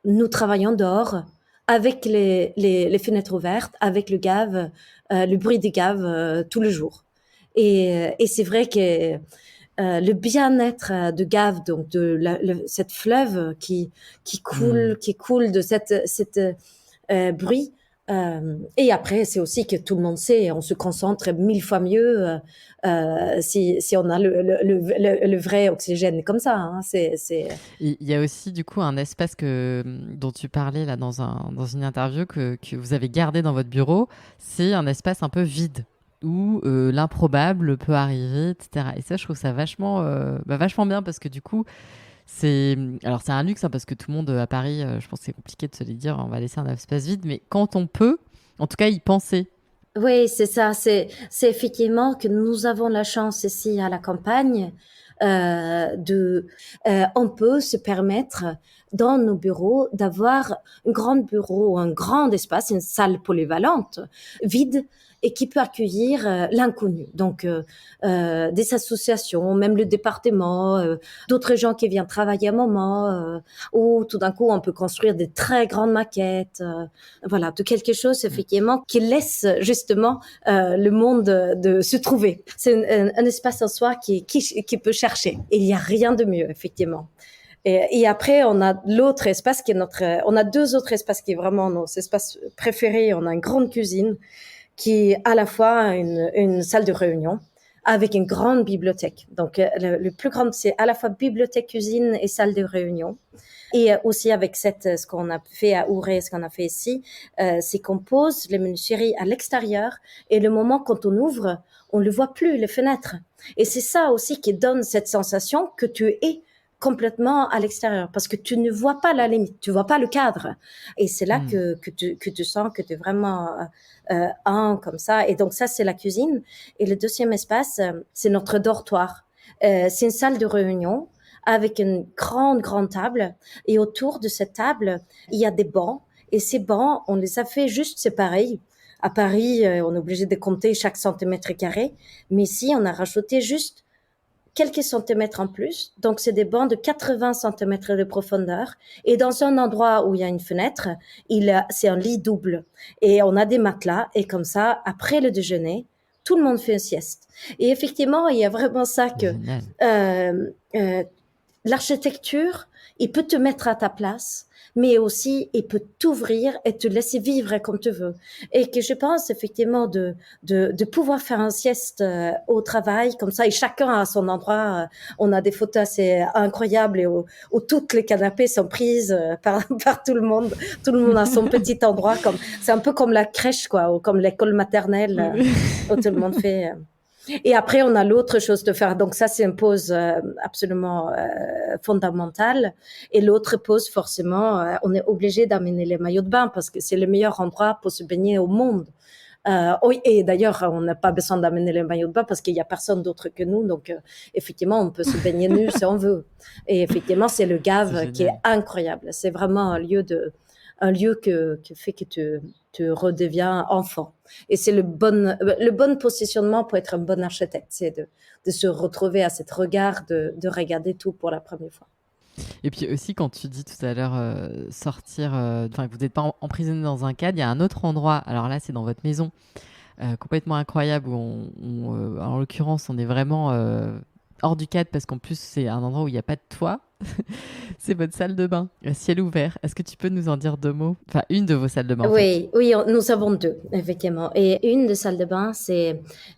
nous travaillons dehors avec les fenêtres ouvertes, avec le gave, le bruit des gaves tout le jour. Et c'est vrai que le bien-être de Gave, donc de cette fleuve qui coule de cette bruit. Et après, c'est aussi que tout le monde sait, on se concentre 1000 fois mieux si on a le vrai oxygène comme ça. Hein. Il y a aussi du coup un espace dont tu parlais là dans une interview que vous avez gardé dans votre bureau. C'est un espace un peu vide où l'improbable peut arriver, etc. Et ça, je trouve ça vachement bien parce que du coup, c'est un luxe hein, parce que tout le monde à Paris, je pense que c'est compliqué de se les dire, on va laisser un espace vide, mais quand on peut, en tout cas, y penser. Oui, c'est ça. C'est effectivement que nous avons la chance ici à la campagne on peut se permettre dans nos bureaux d'avoir un grand bureau, un grand espace, une salle polyvalente, vide et qui peut accueillir l'inconnu. Donc, des associations, même le département, d'autres gens qui viennent travailler un moment, ou tout d'un coup, on peut construire des très grandes maquettes, voilà, de quelque chose, effectivement, qui laisse justement le monde de se trouver. C'est un espace en soi qui peut chercher. Et il n'y a rien de mieux, effectivement. Et après, on a l'autre espace qui est on a 2 autres espaces qui est vraiment nos espaces préférés. On a une grande cuisine qui est à la fois une salle de réunion avec une grande bibliothèque. Donc, le plus grand, c'est à la fois bibliothèque, cuisine et salle de réunion. Et aussi avec ce qu'on a fait à Ouray, ce qu'on a fait ici, c'est qu'on pose les menuiseries à l'extérieur et le moment quand on ouvre, on ne voit plus les fenêtres. Et c'est ça aussi qui donne cette sensation que tu es complètement à l'extérieur parce que tu ne vois pas la limite, tu vois pas le cadre. Et c'est là que tu sens que tu es vraiment comme ça. Et donc ça, c'est la cuisine. Et le deuxième espace, c'est notre dortoir. C'est une salle de réunion avec une grande table. Et autour de cette table, il y a des bancs. Et ces bancs, on les a fait juste séparés. À Paris, on est obligé de compter chaque centimètre carré. Mais ici, on a rajouté juste quelques centimètres en plus. Donc, c'est des bancs de 80 centimètres de profondeur. Et dans un endroit où il y a une fenêtre, c'est un lit double. Et on a des matelas. Et comme ça, après le déjeuner, tout le monde fait une sieste. Et effectivement, il y a vraiment ça que Génial. L'architecture, il peut te mettre à ta place, mais aussi il peut t'ouvrir et te laisser vivre comme tu veux. Et que je pense effectivement de pouvoir faire un sieste au travail comme ça, et chacun a son endroit. On a des photos assez incroyables et où toutes les canapés sont prises par tout le monde. Tout le monde a son petit endroit. C'est un peu comme la crèche, quoi, ou comme l'école maternelle où tout le monde fait. Et après, on a l'autre chose de faire. Donc ça, c'est une pause absolument fondamentale. Et l'autre pause, forcément, on est obligé d'amener les maillots de bain parce que c'est le meilleur endroit pour se baigner au monde. Oui, et d'ailleurs, on n'a pas besoin d'amener les maillots de bain parce qu'il n'y a personne d'autre que nous. Donc, effectivement, on peut se baigner nu si on veut. Et effectivement, c'est le C'est Gave qui est génial. incroyable. C'est vraiment un lieu qui fait que tu redeviens enfant. Et c'est le bon positionnement pour être un bon architecte, c'est de se retrouver à cet regard de regarder tout pour la première fois. Et puis aussi, quand tu dis tout à l'heure sortir, enfin, que vous n'êtes pas emprisonné dans un cadre, il y a un autre endroit. Alors là, c'est dans votre maison, complètement incroyable, où en l'occurrence, on est vraiment hors du cadre parce qu'en plus, c'est un endroit où il n'y a pas de toit. C'est votre salle de bain, à ciel ouvert. Est-ce que tu peux nous en dire deux mots? Enfin, une de vos salles de bain, en fait. Oui, oui, nous avons deux, effectivement. Et une des salles de bain,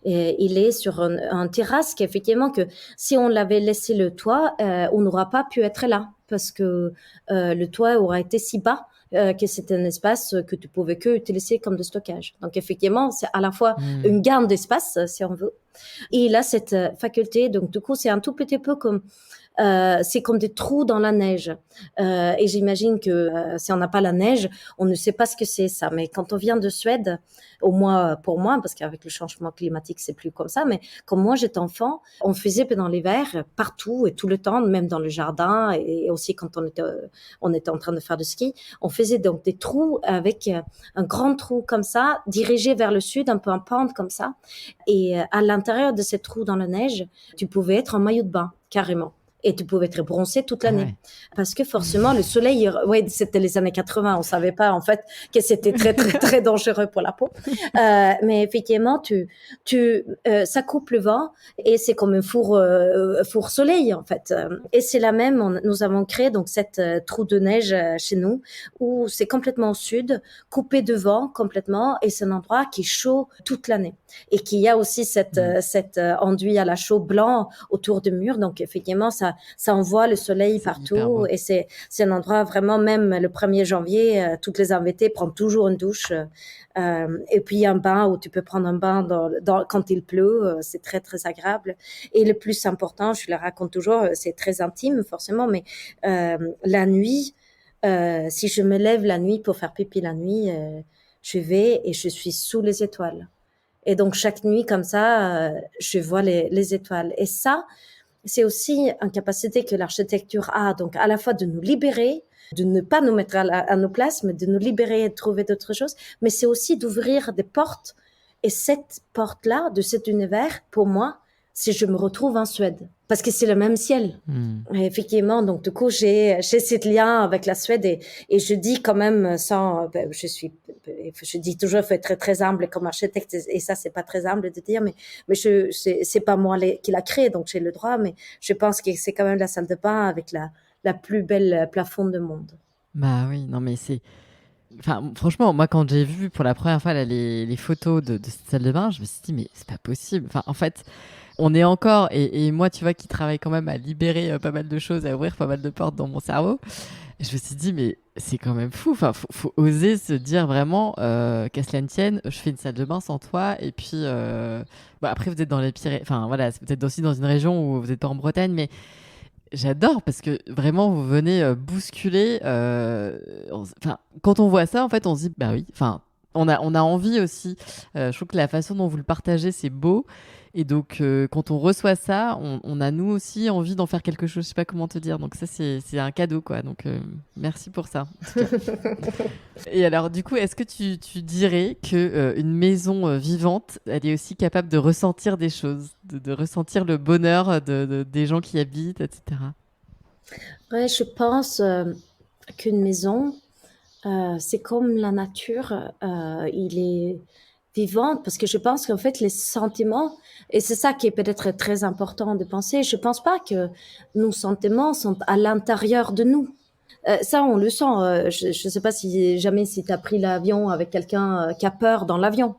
il est sur un terrasse qu'effectivement que si on l'avait laissé le toit, on n'aura pas pu être là parce que le toit aura été si bas que c'est un espace que tu pouvais que utiliser comme de stockage. Donc effectivement, c'est à la fois Hmm. une gamme d'espace, si on veut, et il a cette faculté. Donc du coup, c'est un tout petit peu comme c'est comme des trous dans la neige. Et j'imagine que si on n'a pas la neige, on ne sait pas ce que c'est ça. Mais quand on vient de Suède, au moins pour moi, parce qu'avec le changement climatique, c'est plus comme ça, mais quand moi j'étais enfant, on faisait pendant l'hiver partout et tout le temps, même dans le jardin et aussi quand on était en train de faire du ski, on faisait donc des trous avec un grand trou comme ça, dirigé vers le sud, un peu en pente comme ça. Et à l'intérieur de ces trous dans la neige, tu pouvais être en maillot de bain, carrément. Et tu pouvais être bronzé toute Ah l'année. ouais. Parce que forcément, le soleil, ouais, c'était les années 80, on savait pas, en fait, que c'était très, très, très dangereux pour la peau. Mais effectivement, ça coupe le vent et c'est comme un four soleil, en fait. Et c'est la même, nous avons créé donc cette trou de neige chez nous où c'est complètement au sud, coupé de vent complètement et c'est un endroit qui est chaud toute l'année et qui a aussi Hmm. cette enduit à la chaux blanc autour du mur. Donc, effectivement, ça envoie le soleil C'est hyper partout beau. et c'est un endroit vraiment, même le 1er janvier, toutes les invités prennent toujours une douche. Et puis, un bain où tu peux prendre un bain quand il pleut, c'est très, très agréable. Et le plus important, je le raconte toujours, c'est très intime forcément, mais la nuit, si je me lève la nuit pour faire pipi la nuit, je vais et je suis sous les étoiles. Et donc, chaque nuit, comme ça, je vois les étoiles. Et ça, c'est aussi une capacité que l'architecture a, donc à la fois de nous libérer, de ne pas nous mettre à nos places, mais de nous libérer et de trouver d'autres choses, mais c'est aussi d'ouvrir des portes. Et cette porte-là, de cet univers, pour moi, c'est je me retrouve en Suède, parce que c'est le même ciel. Hmm. Et effectivement, donc du coup, j'ai ce lien avec la Suède et je dis quand même sans, je dis toujours, il faut être très très humble comme architecte et ça c'est pas très humble de dire, mais c'est pas moi qui l'a créé donc j'ai le droit, mais je pense que c'est quand même la salle de bain avec la plus belle plafond du monde. Bah oui, non mais c'est... Enfin, franchement, moi, quand j'ai vu pour la première fois là, les photos de cette salle de bain, je me suis dit, mais c'est pas possible. Enfin, en fait, on est encore, et moi, tu vois, qui travaille quand même à libérer pas mal de choses, à ouvrir pas mal de portes dans mon cerveau, je me suis dit, mais c'est quand même fou. Enfin, faut oser se dire vraiment, qu'à cela ne tienne, je fais une salle de bain sans toi, et puis, bah, après, vous êtes dans les Pyrénées, enfin, voilà, c'est peut-être aussi dans une région où vous n'êtes pas en Bretagne, mais j'adore parce que vraiment vous venez bousculer. Enfin, quand on voit ça, en fait, on se dit bah oui. Enfin, on a envie aussi. Je trouve que la façon dont vous le partagez, c'est beau. Et donc, quand on reçoit ça, on a nous aussi envie d'en faire quelque chose. Je sais pas comment te dire. Donc ça, c'est un cadeau, quoi. Donc merci pour ça, en tout cas. Et alors, du coup, est-ce que tu dirais que une maison vivante, elle est aussi capable de ressentir des choses, de ressentir le bonheur des gens qui y habitent, etc. Ouais, je pense qu'une maison, c'est comme la nature, il est vivante, parce que je pense qu'en fait, les sentiments, et c'est ça qui est peut-être très important de penser, je pense pas que nos sentiments sont à l'intérieur de nous. Ça, on le sent. Je sais pas si tu as pris l'avion avec quelqu'un qui a peur dans l'avion.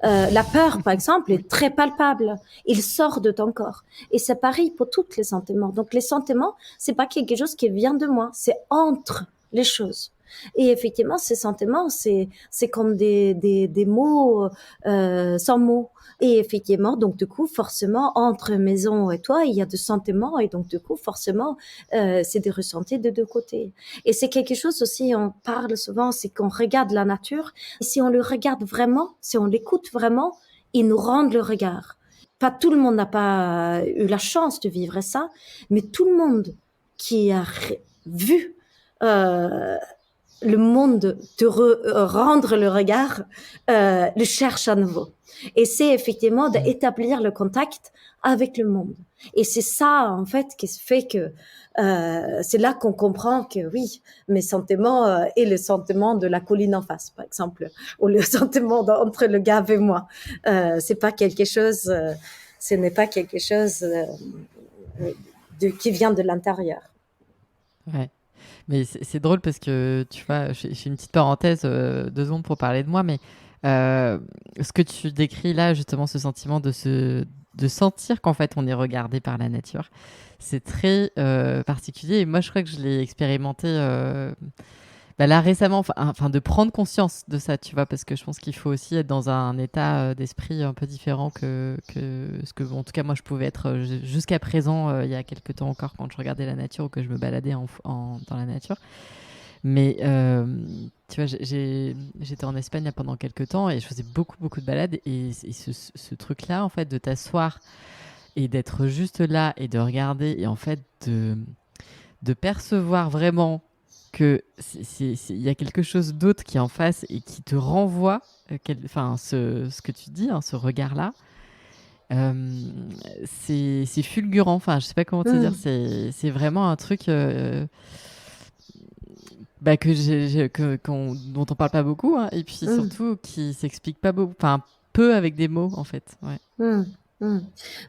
La peur, par exemple, est très palpable. Il sort de ton corps. Et c'est pareil pour tous les sentiments. Donc, les sentiments, c'est pas quelque chose qui vient de moi. C'est entre les choses. Et effectivement, ces sentiments, c'est comme des mots sans mots. Et effectivement, donc du coup, forcément, entre maison et toi, il y a des sentiments. Et donc du coup, forcément, c'est des ressentis de deux côtés. Et c'est quelque chose aussi, on parle souvent, c'est qu'on regarde la nature. Et si on le regarde vraiment, si on l'écoute vraiment, il nous rend le regard. Pas tout le monde n'a pas eu la chance de vivre ça, mais tout le monde qui a vu euh, le monde te rendre le regard, le cherche à nouveau. Et c'est effectivement d'établir le contact avec le monde. Et c'est ça, en fait, qui fait que c'est là qu'on comprend que oui, mes sentiments et le sentiment de la colline en face, par exemple, ou le sentiment entre le gars et moi, c'est pas quelque chose, ce n'est pas quelque chose qui vient de l'intérieur. Ouais. Mais c'est drôle parce que, tu vois, je fais une petite parenthèse, 2 secondes pour parler de moi, mais ce que tu décris là, justement, ce sentiment de sentir qu'en fait, on est regardé par la nature, c'est très particulier. Et moi, je crois que je l'ai expérimenté là récemment, enfin, de prendre conscience de ça, tu vois, parce que je pense qu'il faut aussi être dans un état d'esprit un peu différent que ce que, en tout cas, moi, je pouvais être jusqu'à présent, il y a quelques temps encore, quand je regardais la nature ou que je me baladais dans la nature. Mais tu vois, j'étais en Espagne là, pendant quelques temps et je faisais beaucoup, beaucoup de balades. Et ce truc-là, en fait, de t'asseoir et d'être juste là et de regarder et en fait de percevoir vraiment que il y a quelque chose d'autre qui est en face et qui te renvoie ce que tu dis, hein, ce regard-là. C'est fulgurant, enfin je sais pas comment te dire, c'est vraiment un truc dont on parle pas beaucoup, hein, et puis surtout qui s'explique pas beaucoup, enfin peu avec des mots en fait. Ouais.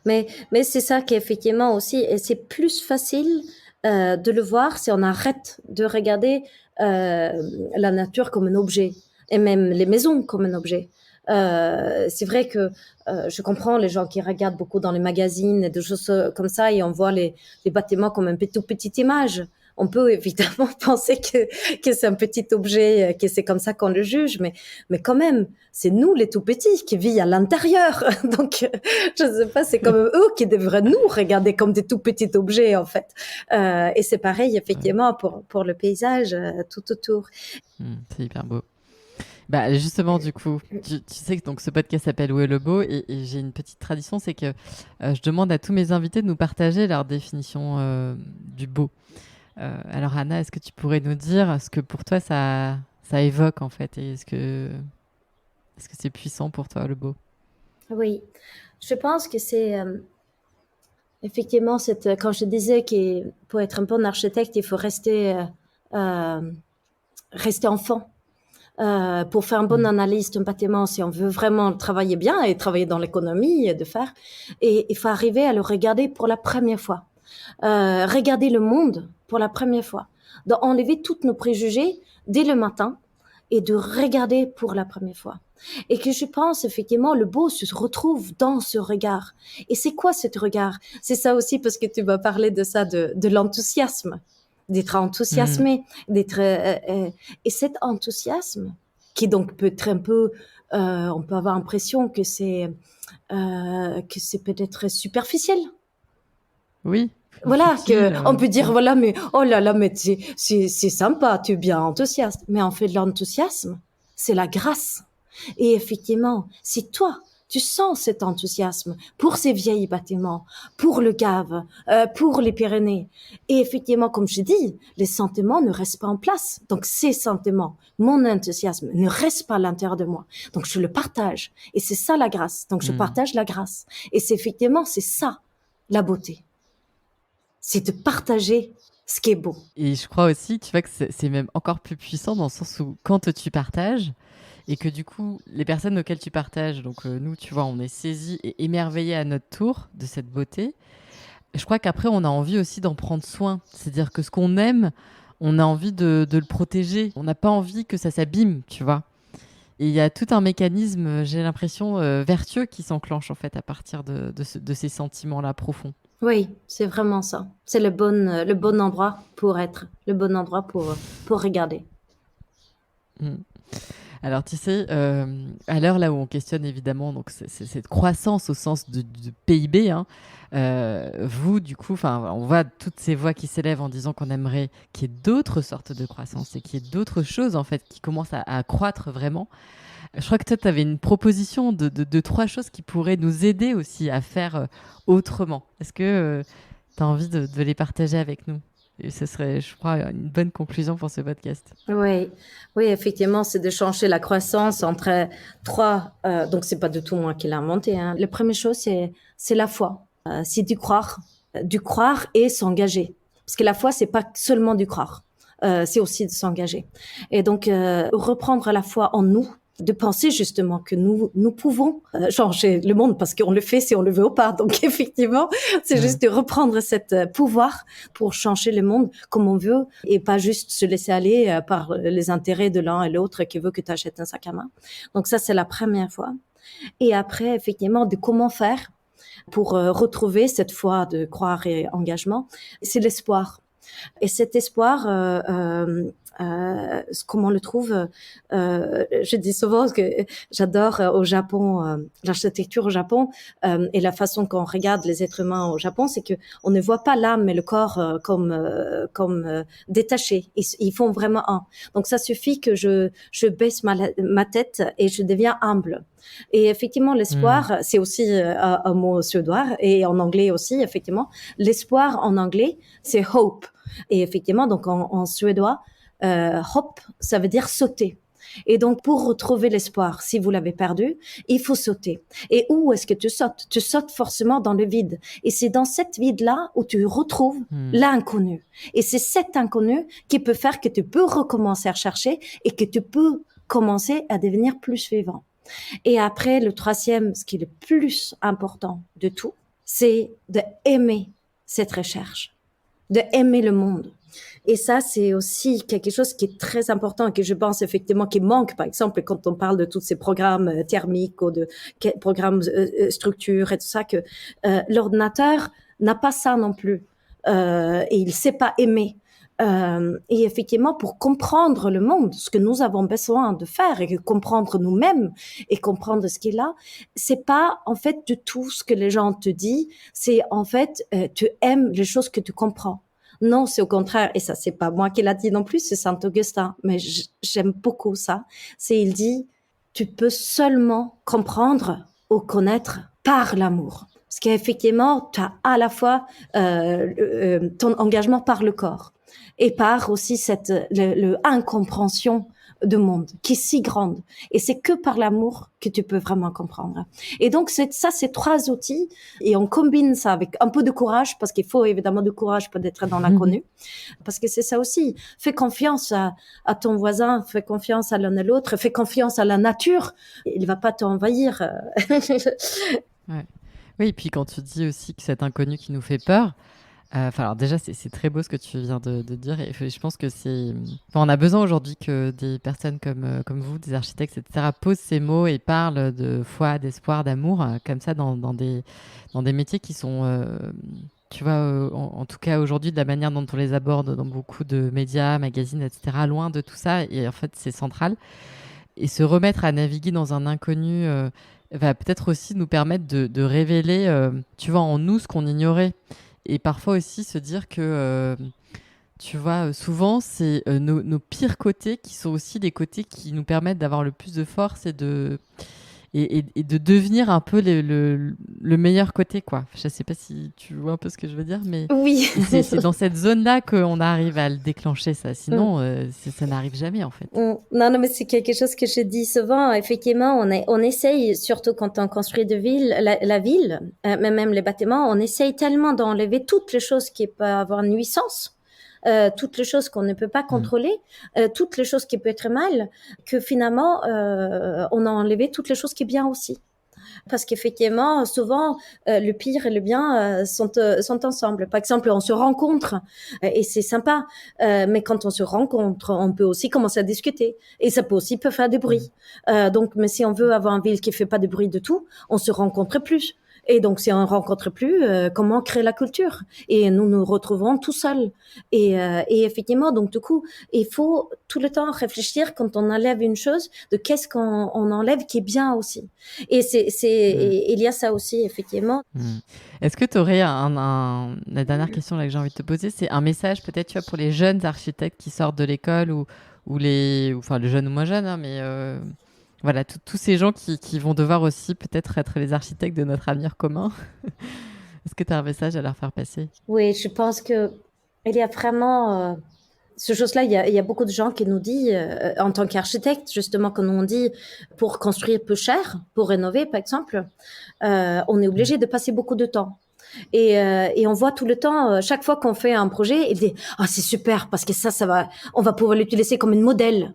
Mais c'est ça qui effectivement aussi, et c'est plus facile de le voir si on arrête de regarder la nature comme un objet, et même les maisons comme un objet. C'est vrai que je comprends les gens qui regardent beaucoup dans les magazines et des choses comme ça et on voit les bâtiments comme une toute petite image. On peut évidemment penser que c'est un petit objet, que c'est comme ça qu'on le juge, mais quand même, c'est nous les tout petits qui vivent à l'intérieur. Donc, je sais pas, c'est comme eux qui devraient nous regarder comme des tout petits objets en fait. Et c'est pareil effectivement pour le paysage tout autour. C'est hyper beau. Bah justement, du coup, tu sais que donc, ce podcast s'appelle Où est le beau et j'ai une petite tradition, c'est que je demande à tous mes invités de nous partager leur définition du beau. Alors Anna, est-ce que tu pourrais nous dire ce que pour toi ça évoque en fait et est-ce que c'est puissant pour toi le beau? Oui, je pense que c'est effectivement quand je disais que pour être un bon architecte, il faut rester enfant. Pour faire une bonne analyse d'un bâtiment, si on veut vraiment travailler bien et travailler dans l'économie et il faut arriver à le regarder pour la première fois. Regarder le monde pour la première fois. D'enlever tous nos préjugés dès le matin et de regarder pour la première fois. Et que je pense effectivement le beau se retrouve dans ce regard. Et c'est quoi ce regard? C'est ça aussi parce que tu vas parler de ça, de l'enthousiasme, d'être enthousiasmé, et cet enthousiasme qui donc peut être un peu, on peut avoir l'impression que c'est peut-être superficiel. Oui. Voilà, on peut dire, voilà, mais oh là là, mais c'est sympa, tu es bien enthousiaste. Mais en fait, l'enthousiasme, c'est la grâce. Et effectivement, si toi, tu sens cet enthousiasme pour ces vieilles bâtiments, pour le Gave, pour les Pyrénées, et effectivement, comme je dis, les sentiments ne restent pas en place. Donc, ces sentiments, mon enthousiasme ne reste pas à l'intérieur de moi. Donc, je le partage. Et c'est ça la grâce. Donc, je partage la grâce. Et c'est effectivement, c'est ça, la beauté. C'est de partager ce qui est beau. Et je crois aussi, tu vois, que c'est même encore plus puissant dans le sens où quand tu partages, et que du coup, les personnes auxquelles tu partages, donc nous, tu vois, on est saisis et émerveillés à notre tour de cette beauté. Je crois qu'après, on a envie aussi d'en prendre soin. C'est-à-dire que ce qu'on aime, on a envie de le protéger. On n'a pas envie que ça s'abîme, tu vois. Et il y a tout un mécanisme, j'ai l'impression, vertueux qui s'enclenche en fait à partir de ces sentiments-là profonds. Oui, c'est vraiment ça. C'est le bon endroit pour être, le bon endroit pour regarder. Mm. Alors, tu sais, à l'heure là où on questionne évidemment donc cette croissance au sens de PIB, hein, vous, du coup, on voit toutes ces voix qui s'élèvent en disant qu'on aimerait qu'il y ait d'autres sortes de croissance et qu'il y ait d'autres choses en fait qui commencent à croître vraiment. Je crois que toi, tu avais une proposition de trois choses qui pourraient nous aider aussi à faire autrement. Est-ce que tu as envie de les partager avec nous? Et ce serait, je crois, une bonne conclusion pour ce podcast. Oui, oui, effectivement, c'est de changer la croissance entre trois. Donc, c'est pas du tout moi qui l'ai inventé. Hein. La première chose, c'est la foi. C'est du croire et s'engager. Parce que la foi, c'est pas seulement du croire. C'est aussi de s'engager. Et donc, reprendre la foi en nous, de penser justement que nous pouvons changer le monde parce qu'on le fait si on le veut ou pas. Donc effectivement, c'est juste de reprendre cette pouvoir pour changer le monde comme on veut et pas juste se laisser aller par les intérêts de l'un et l'autre qui veut que tu achètes un sac à main. Donc ça, c'est la première fois. Et après, effectivement, de comment faire pour retrouver cette foi de croire et engagement, c'est l'espoir. Et cet espoir, comment on le trouve je dis souvent que j'adore au Japon l'architecture au Japon et la façon qu'on regarde les êtres humains au Japon, c'est que on ne voit pas l'âme mais le corps comme détaché. Ils font vraiment un. Donc ça suffit que je baisse ma tête et je deviens humble. Et effectivement, l'espoir, c'est aussi un mot suédois et en anglais aussi, effectivement. L'espoir en anglais, c'est hope. Et effectivement, donc en suédois, hop, ça veut dire sauter. Et donc, pour retrouver l'espoir, si vous l'avez perdu, il faut sauter. Et où est-ce que tu sautes? Tu sautes forcément dans le vide. Et c'est dans cette vide-là où tu retrouves l'inconnu. Et c'est cet inconnu qui peut faire que tu peux recommencer à chercher et que tu peux commencer à devenir plus vivant. Et après, le troisième, ce qui est le plus important de tout, c'est d'aimer cette recherche, d'aimer le monde. Et ça, c'est aussi quelque chose qui est très important et que je pense effectivement qui manque, par exemple, quand on parle de tous ces programmes thermiques ou de programmes structure et tout ça, que l'ordinateur n'a pas ça non plus. Et il sait pas aimer. Et effectivement, pour comprendre le monde, ce que nous avons besoin de faire et comprendre nous-mêmes et comprendre ce qu'il a, c'est pas en fait du tout ce que les gens te disent. C'est en fait, tu aimes les choses que tu comprends. Non, c'est au contraire. Et ça, c'est pas moi qui l'a dit non plus, c'est Saint-Augustin. Mais j'aime beaucoup ça. C'est, il dit, tu peux seulement comprendre ou connaître par l'amour. Parce qu'effectivement, tu as à la fois ton engagement par le corps et par aussi cette incompréhension du monde qui est si grande. Et c'est que par l'amour que tu peux vraiment comprendre. Et donc, c'est trois outils et on combine ça avec un peu de courage parce qu'il faut évidemment du courage pour être dans l'inconnu. Parce que c'est ça aussi. Fais confiance à ton voisin, fais confiance à l'un et l'autre, fais confiance à la nature. Il va pas t'envahir. Ouais. Oui, et puis quand tu dis aussi que cet inconnu qui nous fait peur, alors déjà, c'est très beau ce que tu viens de dire. Et je pense que on a besoin aujourd'hui que des personnes comme vous, des architectes, etc., posent ces mots et parlent de foi, d'espoir, d'amour, comme ça, dans des métiers qui sont, tu vois, en tout cas aujourd'hui, de la manière dont on les aborde dans beaucoup de médias, magazines, etc., loin de tout ça. Et en fait, c'est central. Et se remettre à naviguer dans un inconnu va peut-être aussi nous permettre de révéler, tu vois, en nous ce qu'on ignorait. Et parfois aussi se dire que, tu vois, souvent, c'est nos pires côtés qui sont aussi les côtés qui nous permettent d'avoir le plus de force et de devenir un peu le meilleur côté, quoi. Je sais pas si tu vois un peu ce que je veux dire, mais Oui. c'est dans cette zone-là qu'on arrive à le déclencher, ça. Sinon, ça n'arrive jamais, en fait. Non, non, mais c'est quelque chose que je dis souvent. Effectivement, on essaye, surtout quand on construit de ville, la ville, mais même les bâtiments, on essaye tellement d'enlever toutes les choses qui peuvent avoir nuisance toutes les choses qu'on ne peut pas contrôler, toutes les choses qui peuvent être mal, que finalement, on a enlevé toutes les choses qui sont bien aussi. Parce qu'effectivement, souvent, le pire et le bien sont ensemble. Par exemple, on se rencontre et c'est sympa, mais quand on se rencontre, on peut aussi commencer à discuter et ça peut aussi faire des bruits. Donc, mais si on veut avoir une ville qui fait pas de bruit de tout, on se rencontre plus. Et donc, si on ne rencontre plus, comment créer la culture? Et nous nous retrouvons tout seuls. Et effectivement, donc du coup, il faut tout le temps réfléchir quand on enlève une chose, de qu'est-ce qu'on enlève qui est bien aussi. Et il y a ça aussi, effectivement. Est-ce que tu aurais la dernière question là que j'ai envie de te poser, c'est un message peut-être, tu vois, pour les jeunes architectes qui sortent de l'école ou enfin les jeunes ou moins jeunes, hein, mais voilà, tous ces gens qui vont devoir aussi peut-être être les architectes de notre avenir commun. Est-ce que tu as un message à leur faire passer? Oui, je pense que il y a vraiment ce chose-là. Il y a beaucoup de gens qui nous disent, en tant qu'architecte, justement, quand on dit pour construire peu cher, pour rénover, par exemple, on est obligé de passer beaucoup de temps. Et on voit tout le temps, chaque fois qu'on fait un projet, il dit ah c'est super parce que ça va, on va pouvoir l'utiliser comme un modèle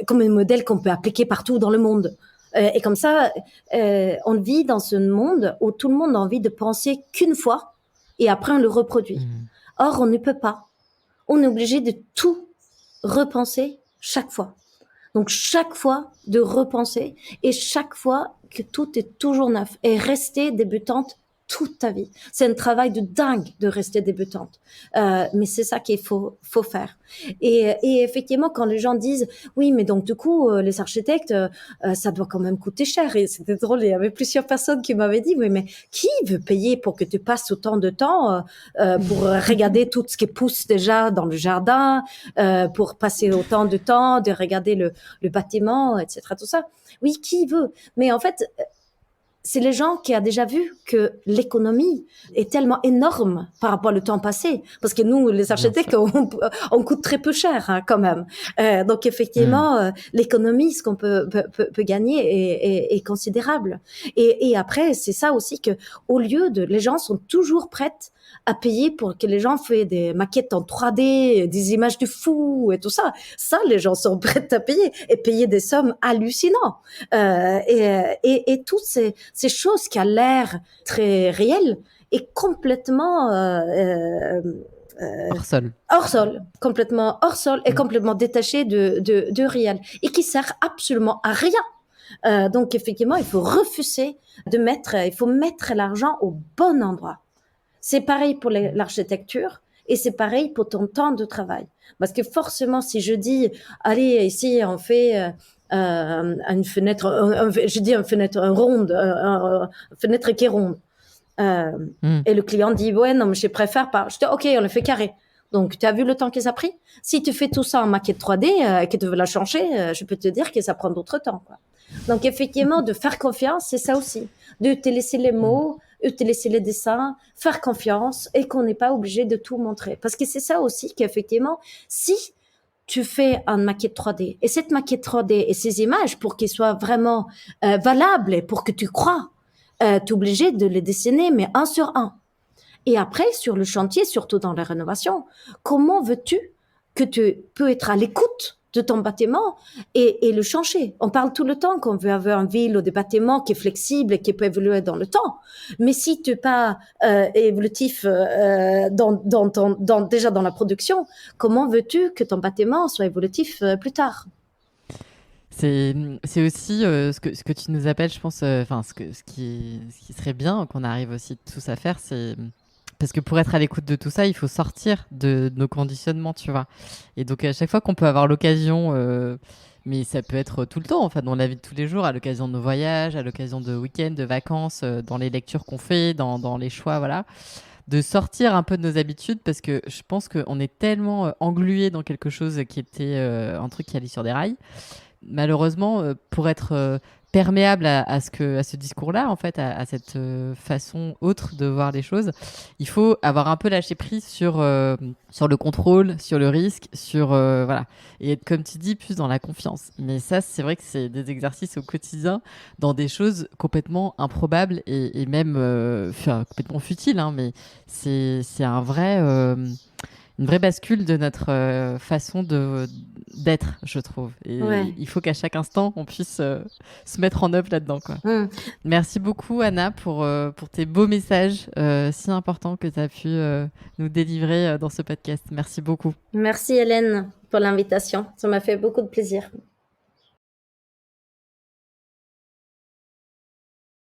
qu'on peut appliquer partout dans le monde. Et comme ça, on vit dans ce monde où tout le monde a envie de penser qu'une fois et après on le reproduit. Or, on ne peut pas. On est obligé de tout repenser chaque fois. Donc, chaque fois de repenser et chaque fois que tout est toujours neuf et rester débutante toute ta vie. C'est un travail de dingue de rester débutante. Mais c'est ça qu'il faut faire. Et effectivement, quand les gens disent, oui, mais donc du coup, les architectes, ça doit quand même coûter cher. Et c'était drôle, il y avait plusieurs personnes qui m'avaient dit, oui, mais qui veut payer pour que tu passes autant de temps pour regarder tout ce qui pousse déjà dans le jardin, pour passer autant de temps, de regarder le bâtiment, etc. Tout ça. Oui, qui veut? Mais en fait, c'est les gens qui ont déjà vu que l'économie est tellement énorme par rapport au temps passé. Parce que nous, les architectes, on coûte très peu cher hein, quand même. Donc effectivement, l'économie, ce qu'on peut gagner est considérable. Et après, c'est ça aussi que, au lieu de, les gens sont toujours prêts à payer pour que les gens fassent des maquettes en 3D, des images de fou et tout ça. Ça, les gens sont prêts à payer et payer des sommes hallucinantes. Et toutes ces choses qui a l'air très réelles est complètement hors sol, complètement hors sol et complètement détaché de réel et qui sert absolument à rien. Donc effectivement, il faut refuser il faut mettre l'argent au bon endroit. C'est pareil pour l'architecture et c'est pareil pour ton temps de travail. Parce que forcément, si je dis, allez, ici, on fait une fenêtre, je dis une fenêtre ronde, une fenêtre qui est ronde. Et le client dit, ouais, non, mais je préfère pas. Je dis, ok, on le fait carré. Donc, tu as vu le temps que ça a pris? Si tu fais tout ça en maquette 3D, que tu veux la changer, je peux te dire que ça prend d'autres temps, quoi. Donc, effectivement, de faire confiance, c'est ça aussi. De te laisser les mots, utiliser les dessins, faire confiance et qu'on n'est pas obligé de tout montrer. Parce que c'est ça aussi qu'effectivement, si tu fais une maquette 3D et cette maquette 3D et ces images pour qu'elles soient vraiment valables et pour que tu crois, tu es obligé de les dessiner, mais un sur un. Et après, sur le chantier, surtout dans la rénovation, comment veux-tu que tu peux être à l'écoute de ton bâtiment et le changer? On parle tout le temps qu'on veut avoir une ville ou des bâtiments qui est flexible et qui peut évoluer dans le temps. Mais si tu n'es pas évolutif déjà dans la production, comment veux-tu que ton bâtiment soit évolutif plus tard? C'est aussi ce que tu nous appelles, je pense, ce qui serait bien qu'on arrive aussi tous à faire, c'est parce que pour être à l'écoute de tout ça, il faut sortir de nos conditionnements, tu vois. Et donc, à chaque fois qu'on peut avoir l'occasion, mais ça peut être tout le temps, enfin, dans la vie de tous les jours, à l'occasion de nos voyages, à l'occasion de week-ends, de vacances, dans les lectures qu'on fait, dans les choix, voilà, de sortir un peu de nos habitudes, parce que je pense qu'on est tellement englué dans quelque chose qui était un truc qui allait sur des rails. Malheureusement, pour être perméable à ce discours-là, en fait, à cette façon autre de voir les choses, il faut avoir un peu lâché prise sur le contrôle, sur le risque, voilà, et être, comme tu dis, plus dans la confiance. Mais ça, c'est vrai que c'est des exercices au quotidien dans des choses complètement improbables et même complètement futiles, hein, mais c'est un vrai une vraie bascule de notre façon d'être, je trouve. Et Ouais. il faut qu'à chaque instant, on puisse se mettre en œuvre là-dedans, quoi. Mm. Merci beaucoup, Anna, pour tes beaux messages si importants que tu as pu nous délivrer dans ce podcast. Merci beaucoup. Merci Hélène pour l'invitation. Ça m'a fait beaucoup de plaisir.